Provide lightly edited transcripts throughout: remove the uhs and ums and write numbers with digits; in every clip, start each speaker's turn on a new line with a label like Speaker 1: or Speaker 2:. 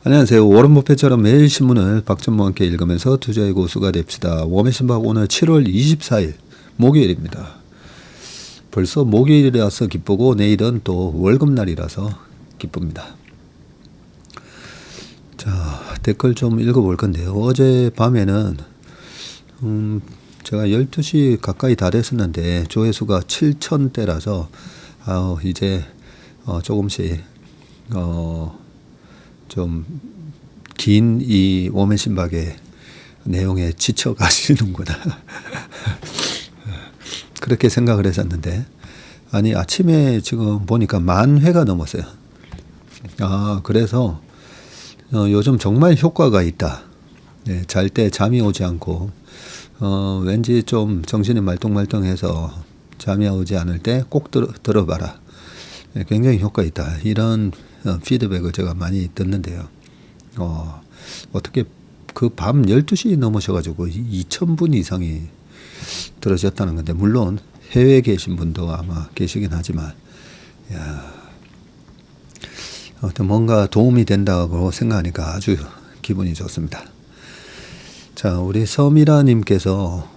Speaker 1: 안녕하세요. 워런 버핏처럼 매일 신문을 박전무와 함께 읽으면서 투자의 고수가 됩시다. 워맨신박 오늘 7월 24일 목요일입니다. 벌써 목요일이라서 기쁘고 내일은 또 월급날이라서 기쁩니다. 자, 댓글 좀 읽어볼 건데요. 어제 밤에는 제가 12시 가까이 다 됐었는데 조회수가 7,000대라서 이제 조금씩 좀 긴 이 워맨신박의 내용에 지쳐 가시는구나. 그렇게 생각을 했었는데, 아니, 아침에 지금 보니까 10,000회가 넘었어요. 그래서 요즘 정말 효과가 있다. 네, 잘 때 잠이 오지 않고, 왠지 좀 정신이 말똥말똥해서 잠이 오지 않을 때 꼭 들어봐라. 네, 굉장히 효과 있다. 이런 피드백을 제가 많이 듣는데요. 어떻게 그 밤 12시 넘으셔가지고 2,000분 이상이 들으셨다는 건데, 물론 해외에 계신 분도 아마 계시긴 하지만, 뭔가 도움이 된다고 생각하니까 아주 기분이 좋습니다. 자, 우리 서미라님께서,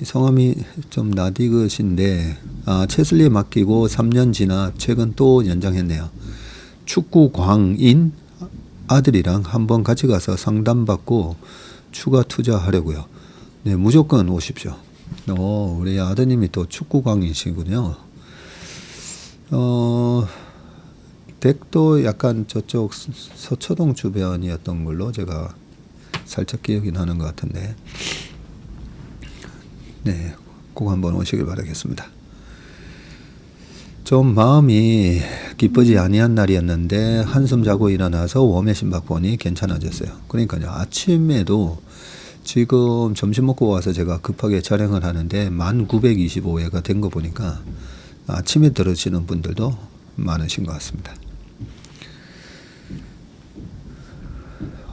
Speaker 1: 성함이 좀 나디그신데, 채슬리에 맡기고 3년 지나 최근 또 연장했네요. 축구 광인 아들이랑 한번 같이 가서 상담받고 추가 투자하려고요. 네, 무조건 오십시오. 우리 아드님이 또 축구 광이시군요. 댁도 약간 저쪽 서초동 주변이었던 걸로 제가 살짝 기억이 나는 것 같은데, 네, 꼭 한번 오시길 바라겠습니다. 좀 마음이 기쁘지 아니한 날이었는데 한숨 자고 일어나서 워맨신박 보니 괜찮아졌어요. 그러니까요, 아침에도 지금 점심 먹고 와서 제가 급하게 촬영을 하는데 1925회가 된 거 보니까 아침에 들으시는 분들도 많으신 것 같습니다.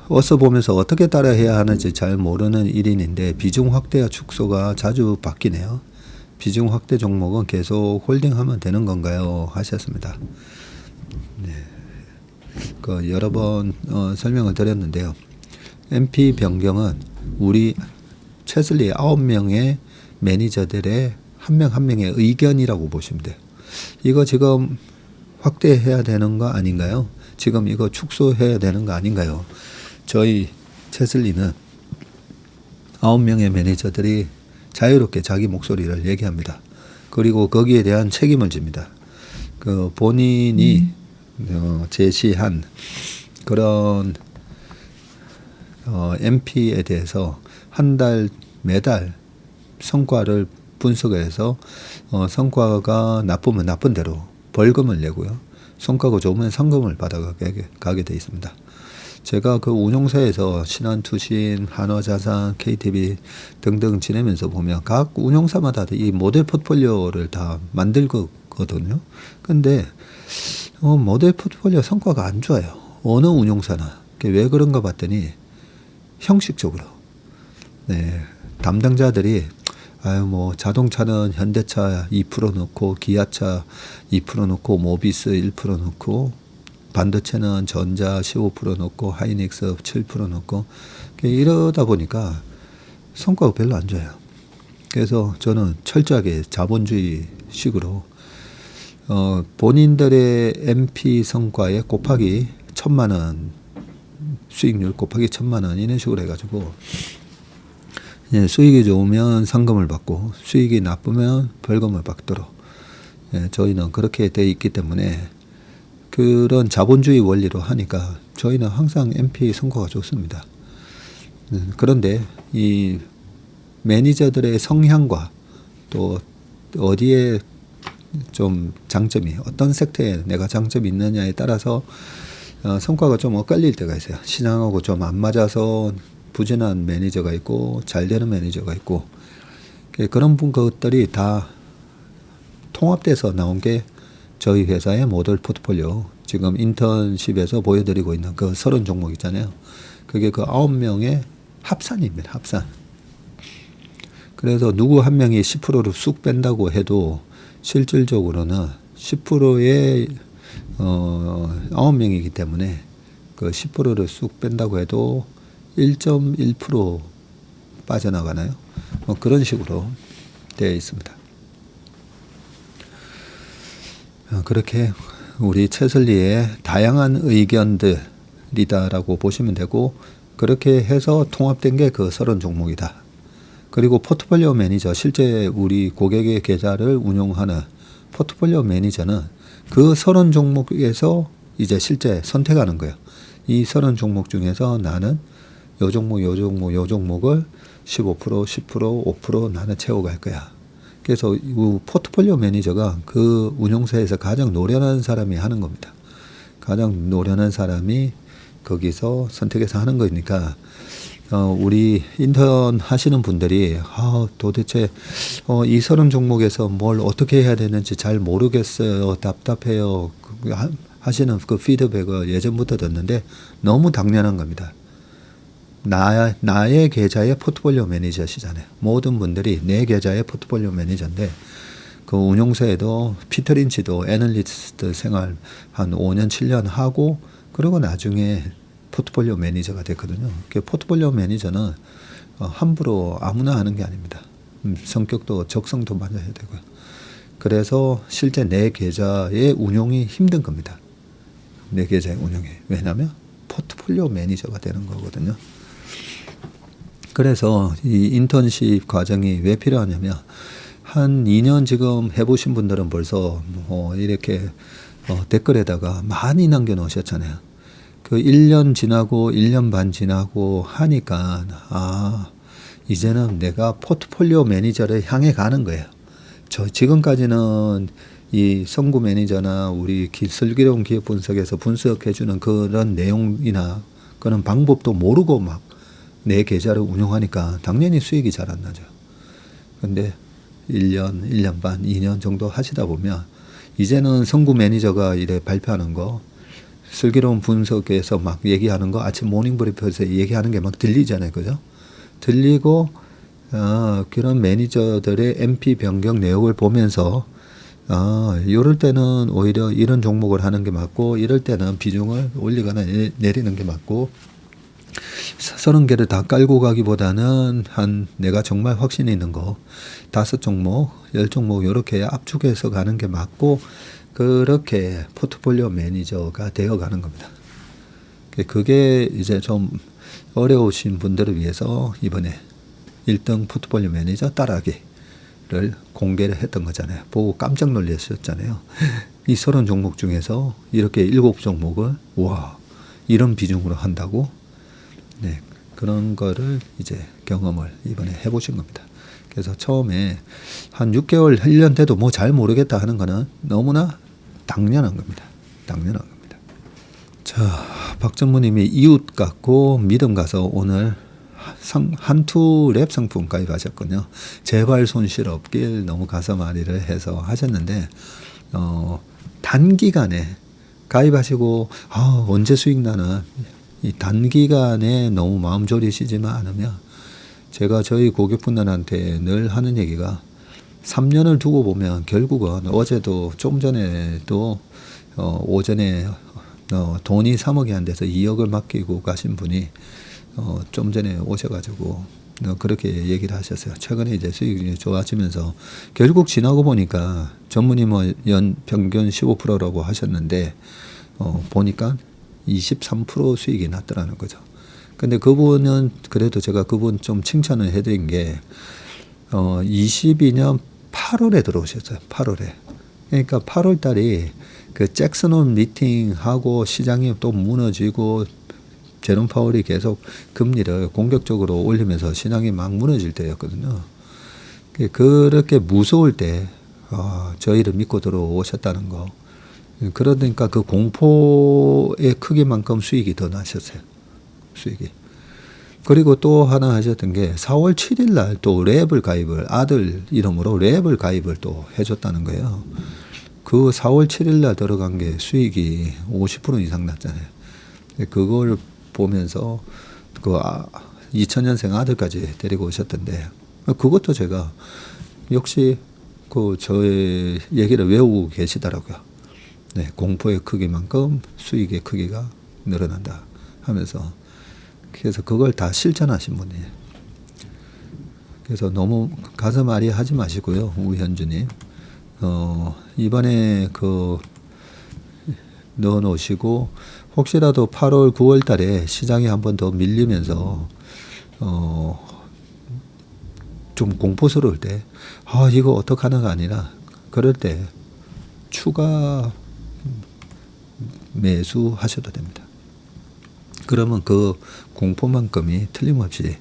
Speaker 1: 어서 보면서 어떻게 따라해야 하는지 잘 모르는 1인인데 비중 확대와 축소가 자주 바뀌네요. 비중 확대 종목은 계속 홀딩하면 되는 건가요? 하셨습니다. 네. 여러 번 설명을 드렸는데요. MP 변경은 우리 채슬리 9명의 매니저들의 한 명 한 명의 의견이라고 보시면 돼요. 이거 지금 확대해야 되는 거 아닌가요? 지금 이거 축소해야 되는 거 아닌가요? 저희 채슬리는 9명의 매니저들이 자유롭게 자기 목소리를 얘기합니다. 그리고 거기에 대한 책임을 집니다. 본인이 제시한 그런 MP에 대해서 매달 성과를 분석해서 성과가 나쁘면 나쁜 대로 벌금을 내고요. 성과가 좋으면 상금을 받아가게 돼 있습니다. 제가 그 운용사에서 신한투신, 한화자산, KTB 등등 지내면서 보면 각 운용사마다 이 모델 포트폴리오를 다 만들거든요. 근데 모델 포트폴리오 성과가 안 좋아요. 어느 운용사나. 왜 그런가 봤더니 형식적으로. 네, 담당자들이 자동차는 현대차 2% 넣고, 기아차 2% 넣고, 모비스 1% 넣고, 반도체는 전자 15% 넣고, 하이닉스 7% 넣고, 이러다 보니까 성과가 별로 안 좋아요. 그래서 저는 철저하게 자본주의식으로 본인들의 MP 성과에 곱하기 1,000만 원, 수익률 곱하기 1,000만 원 이런 식으로 해가지고, 수익이 좋으면 상금을 받고 수익이 나쁘면 벌금을 받도록, 저희는 그렇게 돼 있기 때문에 그런 자본주의 원리로 하니까 저희는 항상 MP 성과가 좋습니다. 그런데 이 매니저들의 성향과 또 어디에 좀 장점이, 어떤 섹터에 내가 장점이 있느냐에 따라서 성과가 좀 엇갈릴 때가 있어요. 시장하고 좀 안 맞아서 부진한 매니저가 있고 잘 되는 매니저가 있고, 그런 것들이 다 통합돼서 나온 게 저희 회사의 모델 포트폴리오, 지금 인턴십에서 보여드리고 있는 그 30종목 있잖아요. 그게 그 9명의 합산입니다. 합산. 그래서 누구 한 명이 10%를 쑥 뺀다고 해도 실질적으로는 10%의 9명이기 때문에 그 10%를 쑥 뺀다고 해도 1.1% 빠져나가나요? 뭐 그런 식으로 되어 있습니다. 그렇게 우리 최설리의 다양한 의견들이다라고 보시면 되고, 그렇게 해서 통합된 게 그 30종목이다. 그리고 포트폴리오 매니저, 실제 우리 고객의 계좌를 운용하는 포트폴리오 매니저는 그 30종목에서 이제 실제 선택하는 거예요. 이 30종목 중에서 나는 요 종목, 요 종목, 요 종목을 15%, 10%, 5% 나는 채워갈 거야. 그래서 이 포트폴리오 매니저가 그 운용사에서 가장 노련한 사람이 하는 겁니다. 가장 노련한 사람이 거기서 선택해서 하는 거니까, 우리 인턴 하시는 분들이, 도대체, 이 30종목에서 뭘 어떻게 해야 되는지 잘 모르겠어요. 답답해요. 하시는 그 피드백을 예전부터 듣는데 너무 당연한 겁니다. 나의 계좌의 포트폴리오 매니저시잖아요. 모든 분들이 내 계좌의 포트폴리오 매니저인데, 그 운용사에도 피터 린치도 애널리스트 생활 한 5년, 7년 하고, 그리고 나중에 포트폴리오 매니저가 됐거든요. 그 포트폴리오 매니저는 함부로 아무나 하는 게 아닙니다. 성격도 적성도 맞아야 되고요. 그래서 실제 내 계좌의 운용이 힘든 겁니다. 내 계좌의 운용이. 왜냐하면 포트폴리오 매니저가 되는 거거든요. 그래서 이 인턴십 과정이 왜 필요하냐면, 한 2년 지금 해보신 분들은 벌써 이렇게 댓글에다가 많이 남겨놓으셨잖아요. 그 1년 지나고 1년 반 지나고 하니까, 이제는 내가 포트폴리오 매니저를 향해 가는 거예요. 저 지금까지는 이 선구 매니저나 우리 슬기로운 기업 분석에서 분석해주는 그런 내용이나 그런 방법도 모르고 막 내 계좌를 운용하니까 당연히 수익이 잘 안 나죠. 근데 1년, 1년 반, 2년 정도 하시다 보면 이제는 선구 매니저가 이래 발표하는 거, 슬기로운 분석에서 막 얘기하는 거, 아침 모닝브리프에서 얘기하는 게 막 들리잖아요. 그죠? 들리고, 그런 매니저들의 MP 변경 내역을 보면서, 이럴 때는 오히려 이런 종목을 하는 게 맞고, 이럴 때는 비중을 올리거나 내리는 게 맞고, 30개를 다 깔고 가기보다는 내가 정말 확신 있는 거 5종목, 10종목 이렇게 압축해서 가는 게 맞고, 그렇게 포트폴리오 매니저가 되어 가는 겁니다. 그게 이제 좀 어려우신 분들을 위해서 이번에 1등 포트폴리오 매니저 따라하기를 공개를 했던 거잖아요. 보고 깜짝 놀라셨잖아요. 이 30종목 중에서 이렇게 7종목을 와, 이런 비중으로 한다고? 네, 그런 거를 이제 경험을 이번에 해보신 겁니다. 그래서 처음에 한 6개월, 1년 돼도 뭐 잘 모르겠다 하는 거는 너무나 당연한 겁니다. 당연한 겁니다. 자, 박전무님이 이웃 같고 믿음 가서 오늘 한투 랩 상품 가입하셨군요. 제발 손실 없길 너무 가서 말이를 해서 하셨는데, 단기간에 가입하시고 언제 수익 나는, 이 단기간에 너무 마음 졸이시지만 않으면, 제가 저희 고객분들한테 늘 하는 얘기가 3년을 두고 보면 결국은, 어제도 좀 전에도 오전에 돈이 3억이 안 돼서 2억을 맡기고 가신 분이 좀 전에 오셔가지고 그렇게 얘기를 하셨어요. 최근에 이제 수익이 좋아지면서 결국 지나고 보니까 전문이 뭐 연 평균 15%라고 하셨는데, 보니까 23% 수익이 났더라는 거죠. 근데 그분은, 그래도 제가 그분 좀 칭찬을 해드린 게, 22년 8월에 들어오셨어요. 8월에. 그러니까 8월 달이 그 잭슨홀 미팅하고 시장이 또 무너지고, 제롬 파월이 계속 금리를 공격적으로 올리면서 시장이 막 무너질 때였거든요. 그렇게 무서울 때, 저희를 믿고 들어오셨다는 거. 그러니까 그 공포의 크기만큼 수익이 더 나셨어요. 수익이. 그리고 또 하나 하셨던 게 4월 7일 날 또 랩을 가입을, 아들 이름으로 랩을 가입을 또 해줬다는 거예요. 그 4월 7일 날 들어간 게 수익이 50% 이상 났잖아요. 그걸 보면서 그 2000년생 아들까지 데리고 오셨던데, 그것도 제가 역시 그 저의 얘기를 외우고 계시더라고요. 네, 공포의 크기만큼 수익의 크기가 늘어난다 하면서 그래서 그걸 다 실천하신 분이에요. 그래서 너무 가슴 아리 하지 마시고요, 우현주님. 이번에 넣어 놓으시고 혹시라도 8월, 9월 달에 시장이 한 번 더 밀리면서 좀 공포스러울 때, 이거 어떡하나가 아니라 그럴 때 추가 매수하셔도 됩니다. 그러면 그 공포만큼이 틀림없이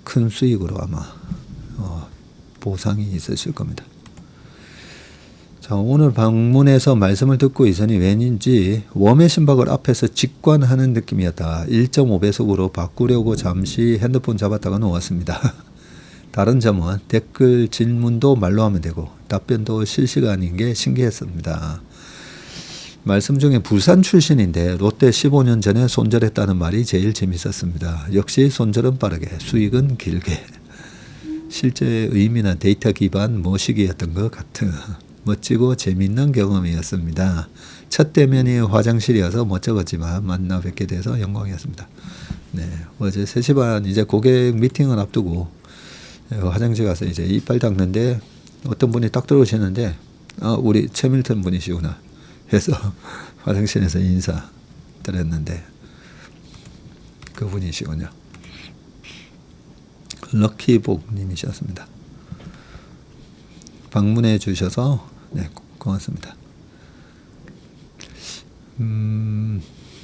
Speaker 1: 큰 수익으로 아마 보상이 있으실 겁니다. 자, 오늘 방문해서 말씀을 듣고 있으니 왠지 웜의 신박을 앞에서 직관하는 느낌이었다. 1.5배속으로 바꾸려고 잠시 핸드폰 잡았다가 놓았습니다. 다른 점은 댓글 질문도 말로 하면 되고 답변도 실시간인 게 신기했습니다. 말씀 중에 부산 출신인데 롯데 15년 전에 손절했다는 말이 제일 재밌었습니다. 역시 손절은 빠르게, 수익은 길게. 실제 의미는 데이터 기반 모시기였던 것 같은 멋지고 재밌는 경험이었습니다. 첫 대면이 화장실이어서 못 적었지만 만나 뵙게 돼서 영광이었습니다. 네, 어제 3시 반 이제 고객 미팅을 앞두고 화장실 가서 이제 이빨 닦는데 어떤 분이 딱 들어오시는데 우리 최밀턴 분이시구나 해서 화장실에서 인사 드렸는데 그분이시군요. 럭키복 님이셨습니다. 방문해 주셔서 네, 고맙습니다.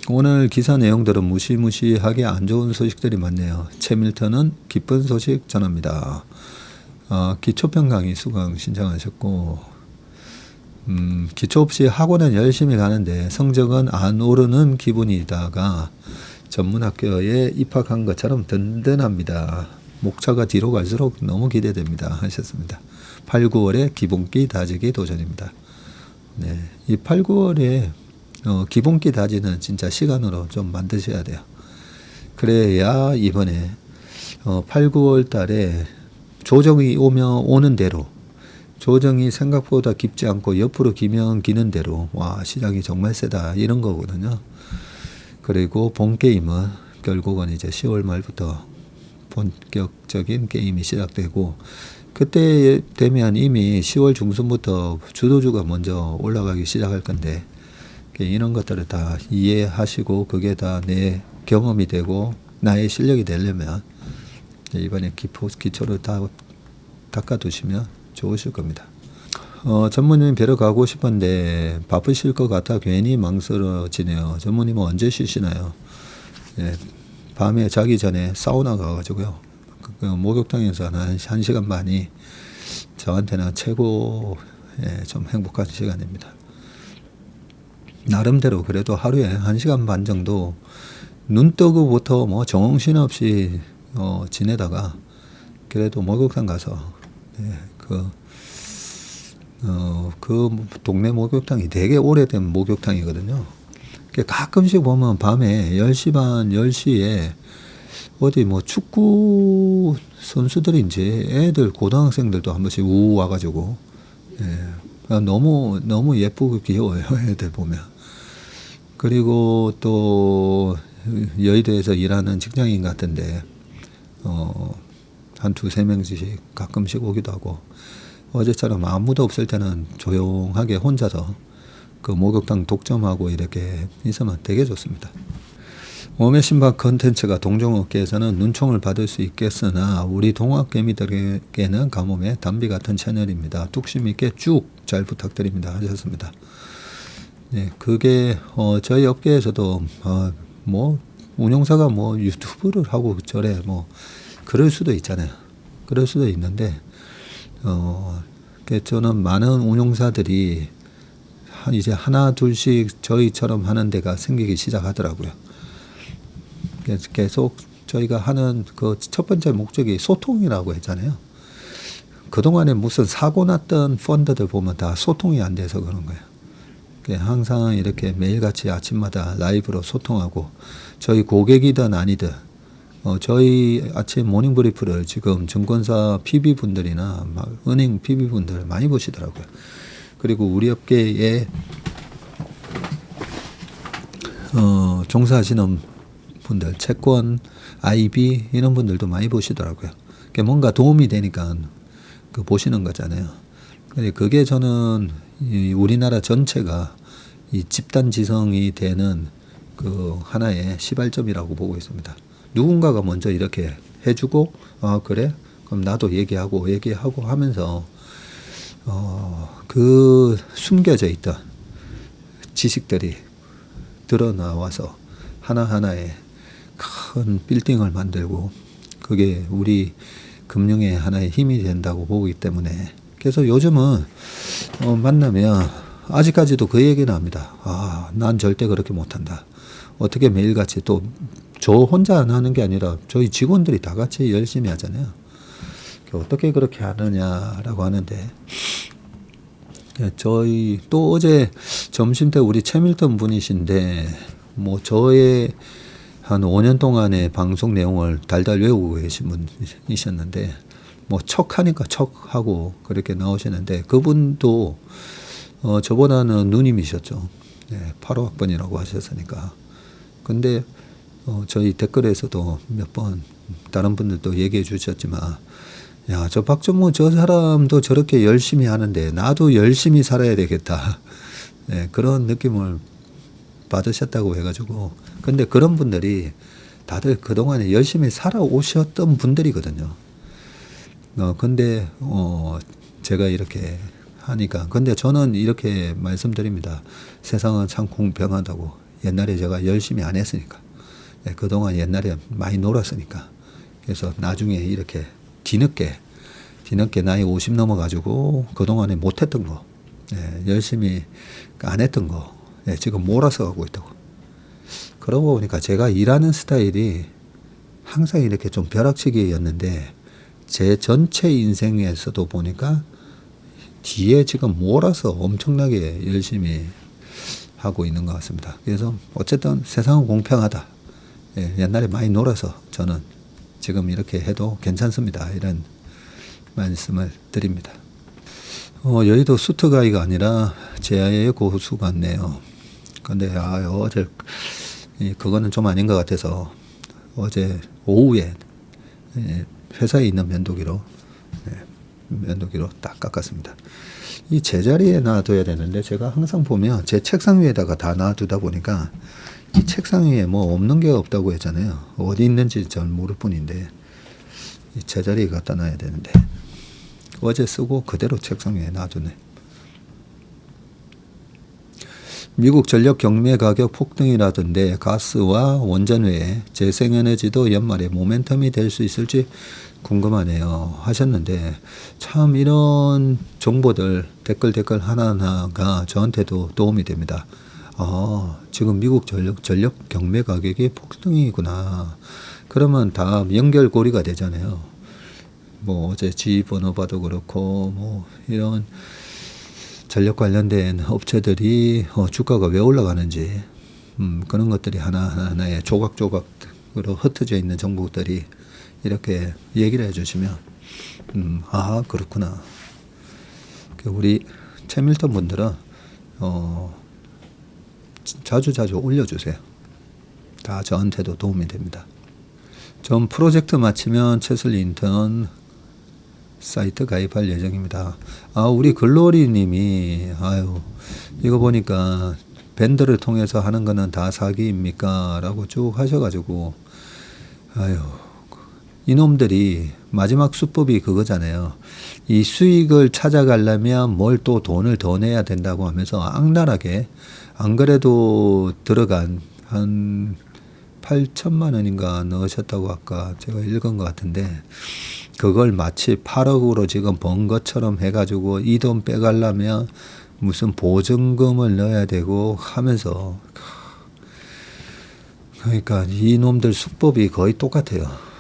Speaker 1: 오늘 기사 내용들은 무시무시하게 안 좋은 소식들이 많네요. 최밀턴은 기쁜 소식 전합니다. 기초평 강의 수강 신청하셨고 기초 없이 학원은 열심히 가는데 성적은 안 오르는 기분이다가 전문학교에 입학한 것처럼 든든합니다. 목차가 뒤로 갈수록 너무 기대됩니다 하셨습니다. 8, 9월에 기본기 다지기 도전입니다. 네, 이 8, 9월에 기본기 다지는 진짜 시간으로 좀 만드셔야 돼요. 그래야 이번에 8, 9월 달에 조정이 오는 대로 조정이 생각보다 깊지 않고 옆으로 기면 기는 대로 와 시장이 정말 세다 이런 거거든요. 그리고 본 게임은 결국은 이제 10월 말부터 본격적인 게임이 시작되고 그때 되면 이미 10월 중순부터 주도주가 먼저 올라가기 시작할 건데 이런 것들을 다 이해하시고 그게 다 내 경험이 되고 나의 실력이 되려면 이번에 기초를 다 닦아두시면 좋으실 겁니다. 전무님 뵈러 가고 싶은데 바쁘실 것 같아 괜히 망설여지네요. 전무님은 언제 쉬시나요? 네, 밤에 자기 전에 사우나 가가지고요. 목욕탕에서 한 1시간 반이 저한테는 최고 좀 행복한 시간입니다. 나름대로 그래도 하루에 1시간 반 정도 눈 뜨고부터 뭐 정신없이 지내다가 그래도 목욕탕 가서 그 동네 목욕탕이 되게 오래된 목욕탕이거든요. 가끔씩 보면 밤에 10시 반, 10시에 어디 뭐 축구 선수들인지 애들 고등학생들도 한 번씩 와가지고 너무 예쁘고 귀여워요 애들 보면. 그리고 또 여의도에서 일하는 직장인 같은데 한 2-3명씩 가끔씩 오기도 하고 어제처럼 아무도 없을 때는 조용하게 혼자서 그 목욕탕 독점하고 이렇게 있으면 되게 좋습니다. 웜의 신박 컨텐츠가 동종업계에서는 눈총을 받을 수 있겠으나 우리 동학개미들에게는 가뭄의 단비 같은 채널입니다. 뚝심 있게 쭉 잘 부탁드립니다 하셨습니다. 네, 그게 저희 업계에서도 뭐 운영사가 뭐 유튜브를 하고 저래 뭐 그럴 수도 있잖아요. 그럴 수도 있는데 저는 많은 운영사들이 이제 하나 둘씩 저희처럼 하는 데가 생기기 시작하더라고요. 계속 저희가 하는 그 첫 번째 목적이 소통이라고 했잖아요. 그동안에 무슨 사고 났던 펀드들 보면 다 소통이 안 돼서 그런 거예요. 항상 이렇게 매일같이 아침마다 라이브로 소통하고 저희 고객이든 아니든 저희 아침 모닝 브리프를 지금 증권사 PB분들이나 은행 PB분들 많이 보시더라고요. 그리고 우리 업계에 종사하시는 분들, 채권, IB 이런 분들도 많이 보시더라고요. 그게 뭔가 도움이 되니까 그 보시는 거잖아요. 근데 그게 저는 이 우리나라 전체가 이 집단 지성이 되는 그 하나의 시발점이라고 보고 있습니다. 누군가가 먼저 이렇게 해주고, 아, 그래? 그럼 나도 얘기하고 하면서, 그 숨겨져 있던 지식들이 드러나와서 하나하나의 큰 빌딩을 만들고, 그게 우리 금융의 하나의 힘이 된다고 보기 때문에, 그래서 요즘은 만나면 아직까지도 그 얘기는 합니다. 아, 난 절대 그렇게 못한다. 어떻게 매일같이 또 저 혼자 안 하는 게 아니라 저희 직원들이 다 같이 열심히 하잖아요. 어떻게 그렇게 하느냐라고 하는데, 저희 또 어제 점심 때 우리 최밀턴 분이신데 뭐 저의 한 5년 동안의 방송 내용을 달달 외우고 계신 분이셨는데, 뭐 척하니까 척하고 그렇게 나오시는데, 그분도 저보다는 누님이셨죠. 네, 8호학번이라고 하셨으니까. 근데 저희 댓글에서도 몇 번 다른 분들도 얘기해 주셨지만, 야, 저 박정무 저 사람도 저렇게 열심히 하는데 나도 열심히 살아야 되겠다. 네, 그런 느낌을 받으셨다고 해가지고. 근데 그런 분들이 다들 그동안에 열심히 살아오셨던 분들이거든요. 근데 제가 이렇게 하니까, 근데 저는 이렇게 말씀드립니다. 세상은 참 공평하다고. 옛날에 제가 열심히 안 했으니까, 네, 그동안 옛날에 많이 놀았으니까, 그래서 나중에 이렇게 뒤늦게 나이 50 넘어가지고 그동안에 못했던 거, 네, 열심히 안 했던 거, 네, 지금 몰아서 가고 있다고. 그러고 보니까 제가 일하는 스타일이 항상 이렇게 좀 벼락치기였는데, 제 전체 인생에서도 보니까 뒤에 지금 몰아서 엄청나게 열심히 하고 있는 것 같습니다. 그래서 어쨌든 세상은 공평하다. 예, 옛날에 많이 놀아서 저는 지금 이렇게 해도 괜찮습니다. 이런 말씀을 드립니다. 여의도 수트가이가 아니라 제아의 고수 같네요. 근데 어제 그거는 좀 아닌 것 같아서 어제 오후에 회사에 있는 면도기로 딱 깎았습니다. 이 제자리에 놔둬야 되는데, 제가 항상 보면 제 책상 위에다가 다 놔두다 보니까 이 책상 위에 뭐 없는 게 없다고 했잖아요. 어디 있는지 잘 모를 뿐인데 이 제자리에 갖다 놔야 되는데 어제 쓰고 그대로 책상 위에 놔두네. 미국 전력 경매 가격 폭등이라던데 가스와 원전 외에 재생에너지도 연말에 모멘텀이 될 수 있을지 궁금하네요 하셨는데, 참 이런 정보들 댓글 하나하나가 저한테도 도움이 됩니다. 지금 미국 전력 경매 가격이 폭등이구나. 그러면 다 연결고리가 되잖아요. 뭐 어제 지번호봐도 그렇고, 뭐 이런 전력 관련된 업체들이 주가가 왜 올라가는지, 그런 것들이 하나하나의 조각조각으로 흩어져 있는 정보들이 이렇게 얘기를 해주시면, 그렇구나. 우리 최밀턴 분들은 자주 올려주세요. 다 저한테도 도움이 됩니다. 전 프로젝트 마치면 채슬리 인턴 사이트 가입할 예정입니다. 우리 글로리 님이, 이거 보니까 밴드를 통해서 하는 거는 다 사기입니까? 라고 쭉 하셔가지고, 이놈들이 마지막 수법이 그거잖아요. 이 수익을 찾아가려면 뭘 또 돈을 더 내야 된다고 하면서 악랄하게, 안 그래도 들어간 한 8천만 원인가 넣으셨다고 아까 제가 읽은 것 같은데, 그걸 마치 8억으로 지금 번 것처럼 해가지고 이 돈 빼가려면 무슨 보증금을 넣어야 되고 하면서, 그러니까 이놈들 수법이 거의 똑같아요.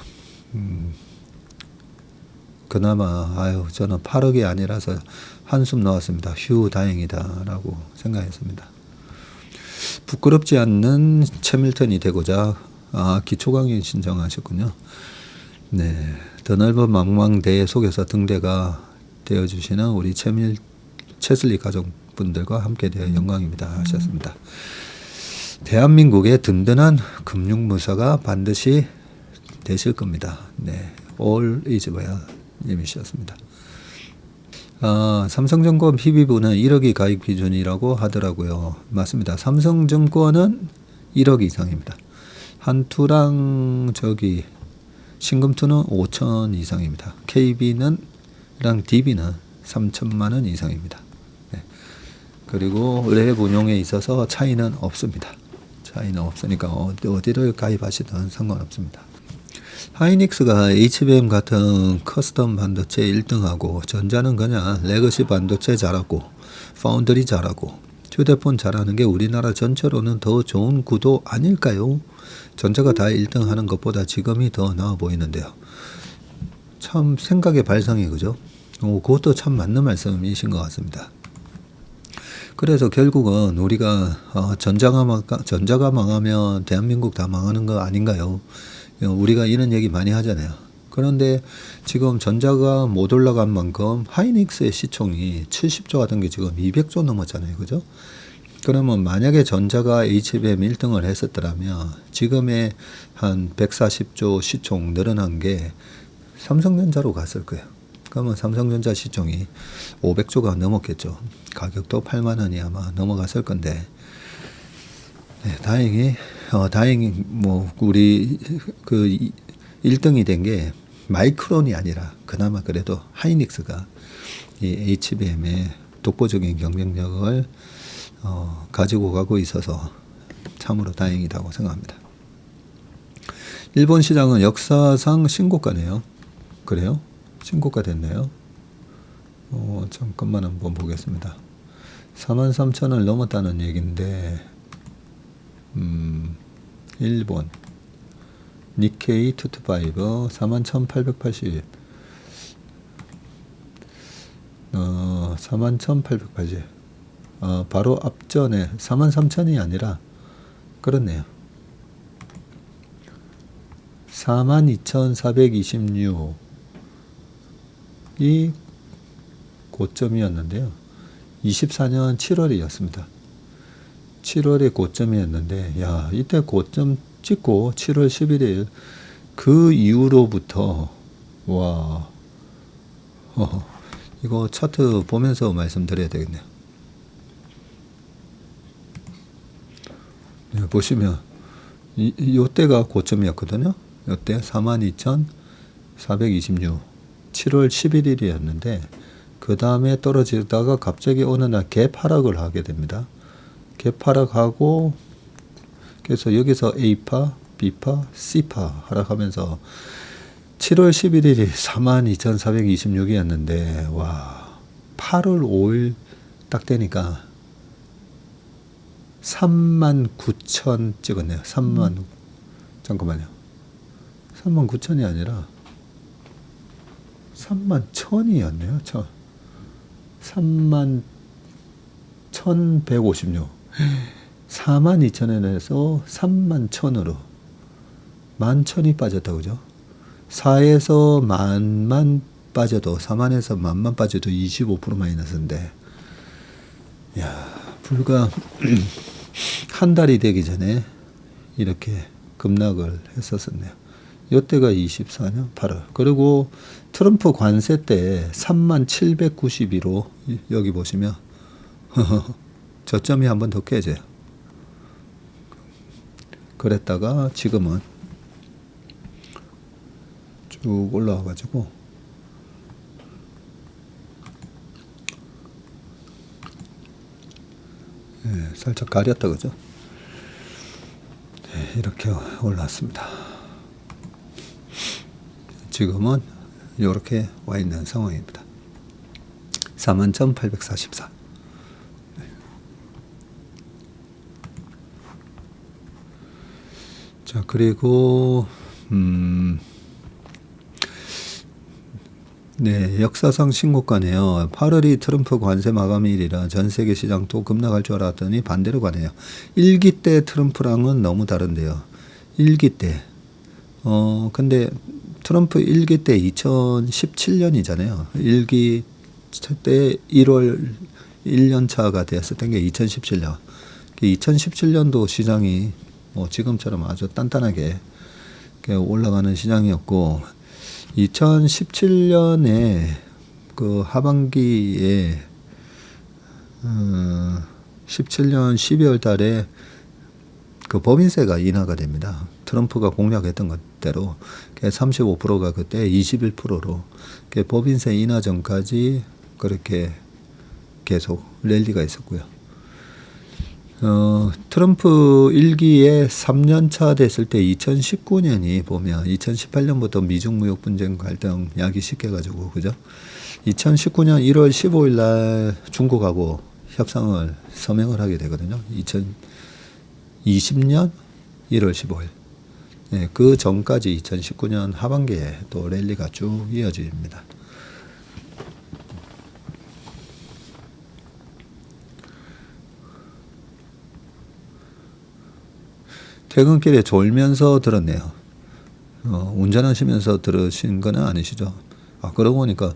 Speaker 1: 그나마 저는 8억이 아니라서 한숨 놓았습니다. 휴, 다행이다 라고 생각했습니다. 부끄럽지 않는 최밀턴이 되고자 기초강의 신청하셨군요. 네, 더 넓은 망망대해 속에서 등대가 되어주시는 우리 채슬리 가족분들과 함께 되어 영광입니다 하셨습니다. 대한민국의 든든한 금융무사가 반드시 되실 겁니다. 네, all is well 님이셨습니다. 삼성증권 PB부는 1억이 가입 기준이라고 하더라고요. 맞습니다. 삼성증권은 1억 이상입니다. 한투랑 신금투는 5천 이상입니다. KB랑 DB는 3천만 원 이상입니다. 네. 그리고 랩 운용에 있어서 차이는 없습니다. 차이는 없으니까 어디를 가입하시든 상관없습니다. 하이닉스가 HBM 같은 커스텀 반도체 1등하고 전자는 그냥 레거시 반도체 잘하고 파운드리 잘하고 휴대폰 잘하는 게 우리나라 전체로는 더 좋은 구도 아닐까요? 전자가 다 1등 하는 것보다 지금이 더 나아 보이는데요. 참 생각의 발상이 그죠? 그것도 참 맞는 말씀이신 것 같습니다. 그래서 결국은 우리가 전자가 망하면 대한민국 다 망하는 거 아닌가요? 우리가 이런 얘기 많이 하잖아요. 그런데 지금 전자가 못 올라간 만큼 하이닉스의 시총이 70조 하던 게 지금 200조 넘었잖아요. 그죠? 그러면 만약에 전자가 HBM 1등을 했었더라면 지금의 한 140조 시총 늘어난 게 삼성전자로 갔을 거예요. 그러면 삼성전자 시총이 500조가 넘었겠죠. 가격도 8만 원이 아마 넘어갔을 건데, 네, 다행히 우리 1등이 된 게 마이크론이 아니라 그나마 그래도 하이닉스가 이 HBM의 독보적인 경쟁력을 가지고 가고 있어서 참으로 다행이라고 생각합니다. 일본 시장은 역사상 신고가네요. 그래요? 신고가 됐네요. 잠깐만 한번 보겠습니다. 43,000을 넘었다는 얘기인데, 일본 니케이 225 41,880 41,880 바로 앞전에 43,000이 아니라 그렇네요. 42,426이 고점이었는데요. 24년 7월이었습니다. 7월이 고점이었는데, 이때 고점 찍고 7월 11일 그 이후로부터 이거 차트 보면서 말씀드려야 되겠네요. 네, 보시면 요때가 고점이었거든요. 요때 42,426 7월 11일이었는데 그 다음에 떨어지다가 갑자기 어느 날 갭하락을 하게 됩니다. 갭하락하고 그래서 여기서 A파, B파, C파 하락하면서 7월 11일이 42,426이었는데 8월 5일 딱 되니까 39,000 찍었네요. 39,000이 아니라 31,000이었네요. 31,156 42,000원에서 31,000으로 11,000이 빠졌다 그죠? 4에서 만만 빠져도 4만에서 만만 빠져도 25% 마이너스인데, 불과 한 달이 되기 전에 이렇게 급락을 했었었네요. 이때가 24년 8월. 그리고 트럼프 관세 때 3792로 여기 보시면 저점이 한 번 더 깨져요. 그랬다가 지금은 쭉 올라와 가지고 살짝 가렸다 그죠? 네, 이렇게 올랐습니다. 지금은 이렇게 와 있는 상황입니다. 41,844. 자, 그리고 네, 역사상 신고가네요. 8월이 트럼프 관세 마감일이라 전 세계 시장 또 급락할 줄 알았더니 반대로 가네요. 1기 때 트럼프랑은 너무 다른데요. 1기 때. 근데 트럼프 1기 때 2017년이잖아요. 1기 때 1월 1년 차가 되었었던 게 2017년. 2017년도 시장이 뭐 지금처럼 아주 단단하게 올라가는 시장이었고 2017년에 그 하반기에 17년 12월 달에 그 법인세가 인하가 됩니다. 트럼프가 공약했던 것대로 35%가 그때 21%로 법인세 인하 전까지 그렇게 계속 랠리가 있었고요. 트럼프 1기에 3년차 됐을 때 2019년이 보면 2018년부터 미중 무역 분쟁 갈등 야기 시켜가지고 그죠? 2019년 1월 15일 날 중국하고 협상을 서명을 하게 되거든요. 2020년 1월 15일. 네, 그 전까지 2019년 하반기에 또 랠리가 쭉 이어집니다. 퇴근길에 졸면서 들었네요. 운전하시면서 들으신 건 아니시죠? 그러고 보니까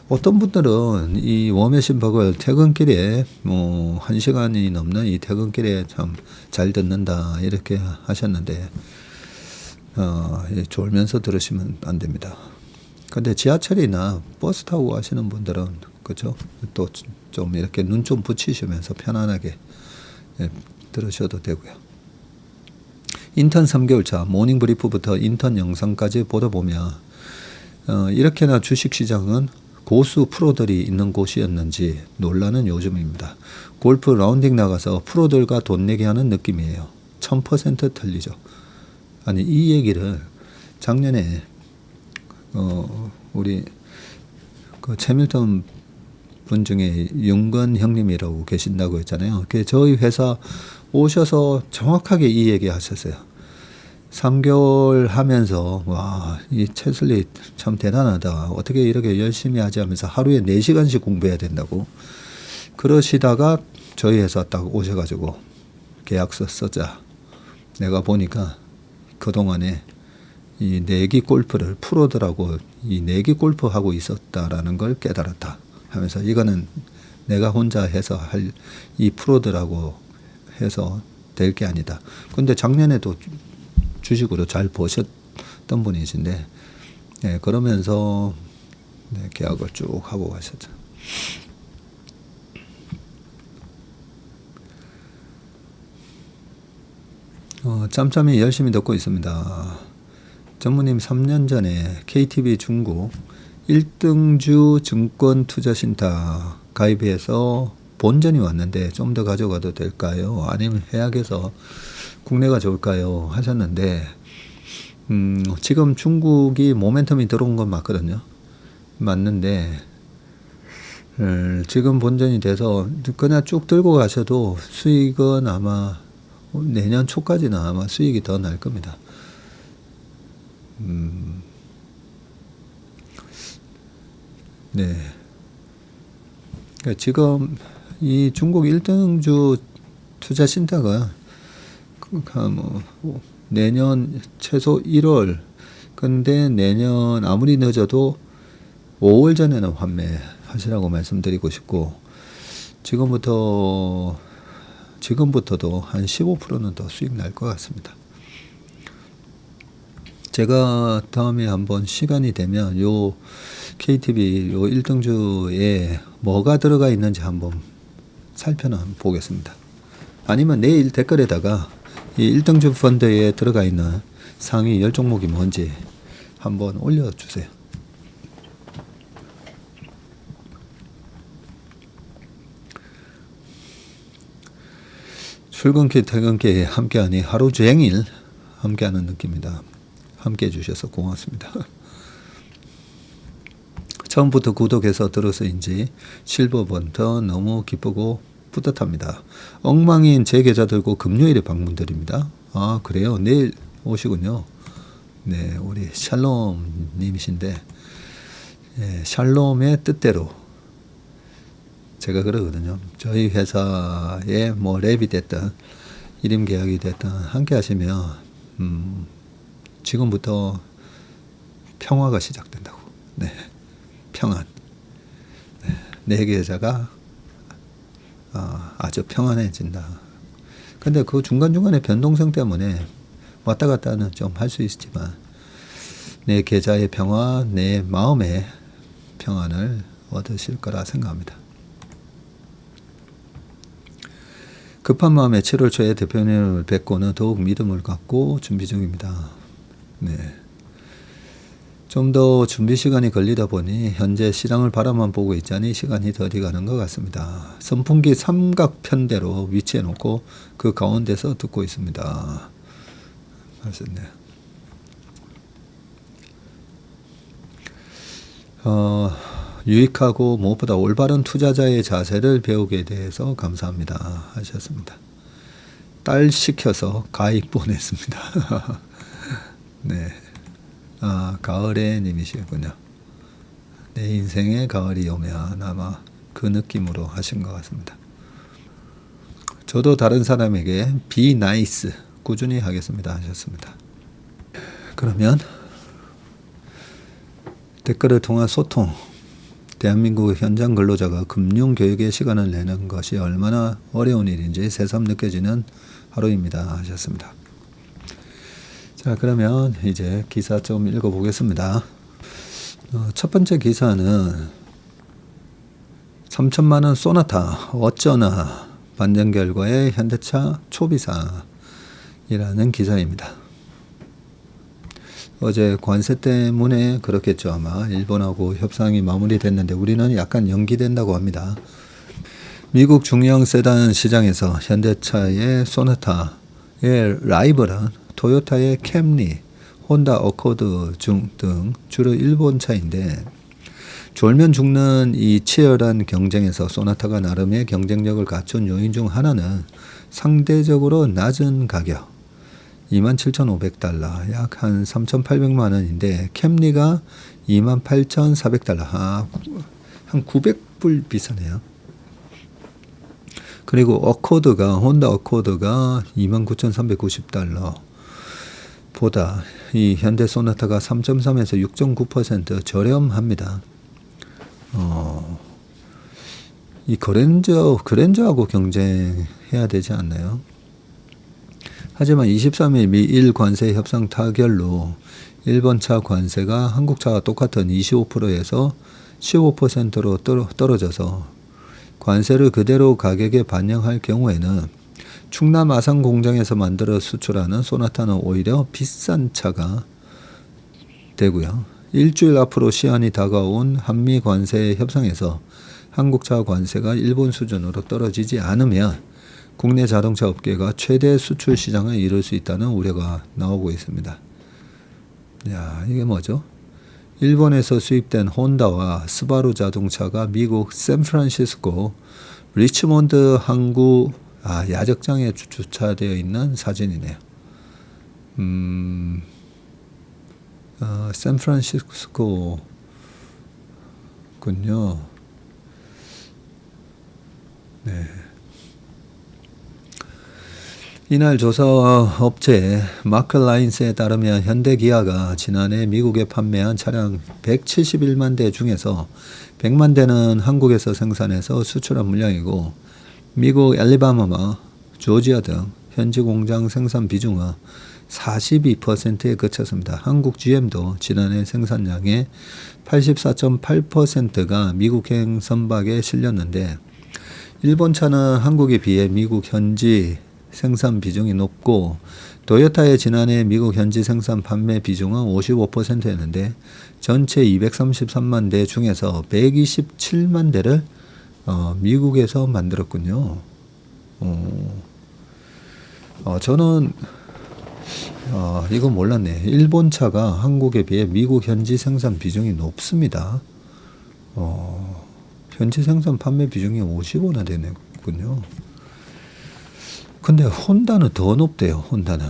Speaker 1: 어떤 분들은 이 웜의 심박을 퇴근길에 뭐 1시간이 넘는 이 퇴근길에 참 잘 듣는다 이렇게 하셨는데 졸면서 들으시면 안 됩니다. 근데 지하철이나 버스 타고 가시는 분들은 그죠? 또 좀 이렇게 눈 좀 붙이시면서 편안하게 들으셔도 되고요. 인턴 3개월 차 모닝 브리프부터 인턴 영상까지 보다 보면 이렇게나 주식시장은 고수 프로들이 있는 곳이었는지 놀라는 요즘입니다. 골프 라운딩 나가서 프로들과 돈 내기 하는 느낌이에요. 1000% 틀리죠. 아니 이 얘기를 작년에 우리 그 채밀턴 분 중에 윤건 형님이라고 계신다고 했잖아요. 저희 회사 오셔서 정확하게 이 얘기 하셨어요. 3개월 하면서 와, 이 채슬리 참 대단하다. 어떻게 이렇게 열심히 하지 하면서 하루에 4시간씩 공부해야 된다고. 그러시다가 저희 회사 딱 오셔가지고 계약서 쓰자. 내가 보니까 그동안에 이 내기 골프를 프로들하고 이 내기 골프 하고 있었다라는 걸 깨달았다 하면서 이거는 내가 혼자 해서 할 이 프로들하고 해서 될 게 아니다. 근데 작년에도 주식으로 잘 버셨던 분이신데, 네, 그러면서 네, 계약을 쭉 하고 가셨죠. 짬짬이 열심히 듣고 있습니다. 전무님 3년 전에 KTB 중국 1등주 증권투자신탁 가입해서 본전이 왔는데 좀 더 가져가도 될까요? 아니면 해약해서 국내가 좋을까요? 하셨는데 지금 중국이 모멘텀이 들어온 건 맞거든요. 맞는데 지금 본전이 돼서 그냥 쭉 들고 가셔도 수익은 아마 내년 초까지는 아마 수익이 더 날 겁니다. 네. 그러니까 지금 이 중국 1등주 투자 신탁은 뭐 내년 최소 1월, 근데 내년 아무리 늦어도 5월 전에는 환매하시라고 말씀드리고 싶고, 지금부터도 한 15%는 더 수익 날 것 같습니다. 제가 다음에 한번 시간이 되면 요 KTB 요 1등주에 뭐가 들어가 있는지 한번 살펴보겠습니다. 아니면 내일 댓글에다가 이 1등주 펀드에 들어가 있는 상위 10종목이 뭔지 한번 올려주세요. 출근길 퇴근길 함께하니 하루 종일 함께하는 느낌입니다. 함께해 주셔서 고맙습니다. 처음부터 구독해서 들어서인지 실버번터 너무 기쁘고 뿌듯합니다. 엉망인 제 계좌 들고 금요일에 방문드립니다. 아 그래요? 내일 오시군요. 네, 우리 샬롬 님이신데 네, 샬롬의 뜻대로 제가 그러거든요. 저희 회사에 뭐 랩이 됐든 이름 계약이 됐든 함께 하시면 지금부터 평화가 시작된다고. 네, 평안. 네, 내 계좌가 아주 평안해진다. 근데 그 중간중간에 변동성 때문에 왔다 갔다는 좀 할 수 있지만 내 계좌의 평화, 내 마음의 평안을 얻으실 거라 생각합니다. 급한 마음에 7월 초에 대표님을 뵙고는 더욱 믿음을 갖고 준비 중입니다. 네. 좀 더 준비 시간이 걸리다 보니 현재 시장을 바라만 보고 있자니 시간이 더디 가는 것 같습니다. 선풍기 삼각편대로 위치해 놓고 그 가운데서 듣고 있습니다. 하셨네요. 유익하고 무엇보다 올바른 투자자의 자세를 배우게 돼서 감사합니다. 하셨습니다. 딸 시켜서 가입 보냈습니다. 네. 가을에 님이시군요. 내 인생에 가을이 오면 아마 그 느낌으로 하신 것 같습니다. 저도 다른 사람에게 be nice 꾸준히 하겠습니다. 하셨습니다. 그러면 댓글을 통한 소통. 대한민국 현장 근로자가 금융교육에 시간을 내는 것이 얼마나 어려운 일인지 새삼 느껴지는 하루입니다. 하셨습니다. 자, 그러면 이제 기사 좀 읽어보겠습니다. 첫 번째 기사는 3천만원 소나타 어쩌나 반전 결과에 현대차 초비상이라는 기사입니다. 어제 관세 때문에 그렇겠죠. 아마 일본하고 협상이 마무리됐는데 우리는 약간 연기된다고 합니다. 미국 중형 세단 시장에서 현대차의 소나타의 라이벌은 토요타의 캠리, 혼다 어코드 등 주로 일본 차인데 졸면 죽는 이 치열한 경쟁에서 소나타가 나름의 경쟁력을 갖춘 요인 중 하나는 상대적으로 낮은 가격 27,500달러 약 한 3,800만 원인데 캠리가 28,400달러 한 900불 비싸네요. 그리고 혼다 어코드가 29,390달러 보다 이 현대 소나타가 3.3에서 6.9% 저렴합니다. 이 그랜저하고 경쟁해야 되지 않나요? 하지만 23일 미일 관세 협상 타결로 일본차 관세가 한국차와 똑같은 25%에서 15%로 떨어져서 관세를 그대로 가격에 반영할 경우에는 충남 아산 공장에서 만들어 수출하는 소나타는 오히려 비싼 차가 되고요. 일주일 앞으로 시한이 다가온 한미 관세 협상에서 한국차 관세가 일본 수준으로 떨어지지 않으면 국내 자동차 업계가 최대 수출 시장을 이룰 수 있다는 우려가 나오고 있습니다. 야, 이게 뭐죠? 일본에서 수입된 혼다와 스바루 자동차가 미국 샌프란시스코 리치몬드 항구 야적장에 주차되어 있는 사진이네요. 샌프란시스코군요. 네. 이날 조사 업체 마클라인스에 따르면 현대기아가 지난해 미국에 판매한 차량 171만 대 중에서 100만 대는 한국에서 생산해서 수출한 물량이고 미국 앨리바마와 조지아 등 현지 공장 생산 비중은 42%에 그쳤습니다. 한국 GM도 지난해 생산량의 84.8%가 미국행 선박에 실렸는데 일본 차는 한국에 비해 미국 현지 생산 비중이 높고 도요타의 지난해 미국 현지 생산 판매 비중은 55%였는데 전체 233만 대 중에서 127만 대를 미국에서 만들었군요. 저는 이거 몰랐네. 일본 차가 한국에 비해 미국 현지 생산 비중이 높습니다. 현지 생산 판매 비중이 55나 되는군요. 근데 혼다는 더 높대요. 혼다는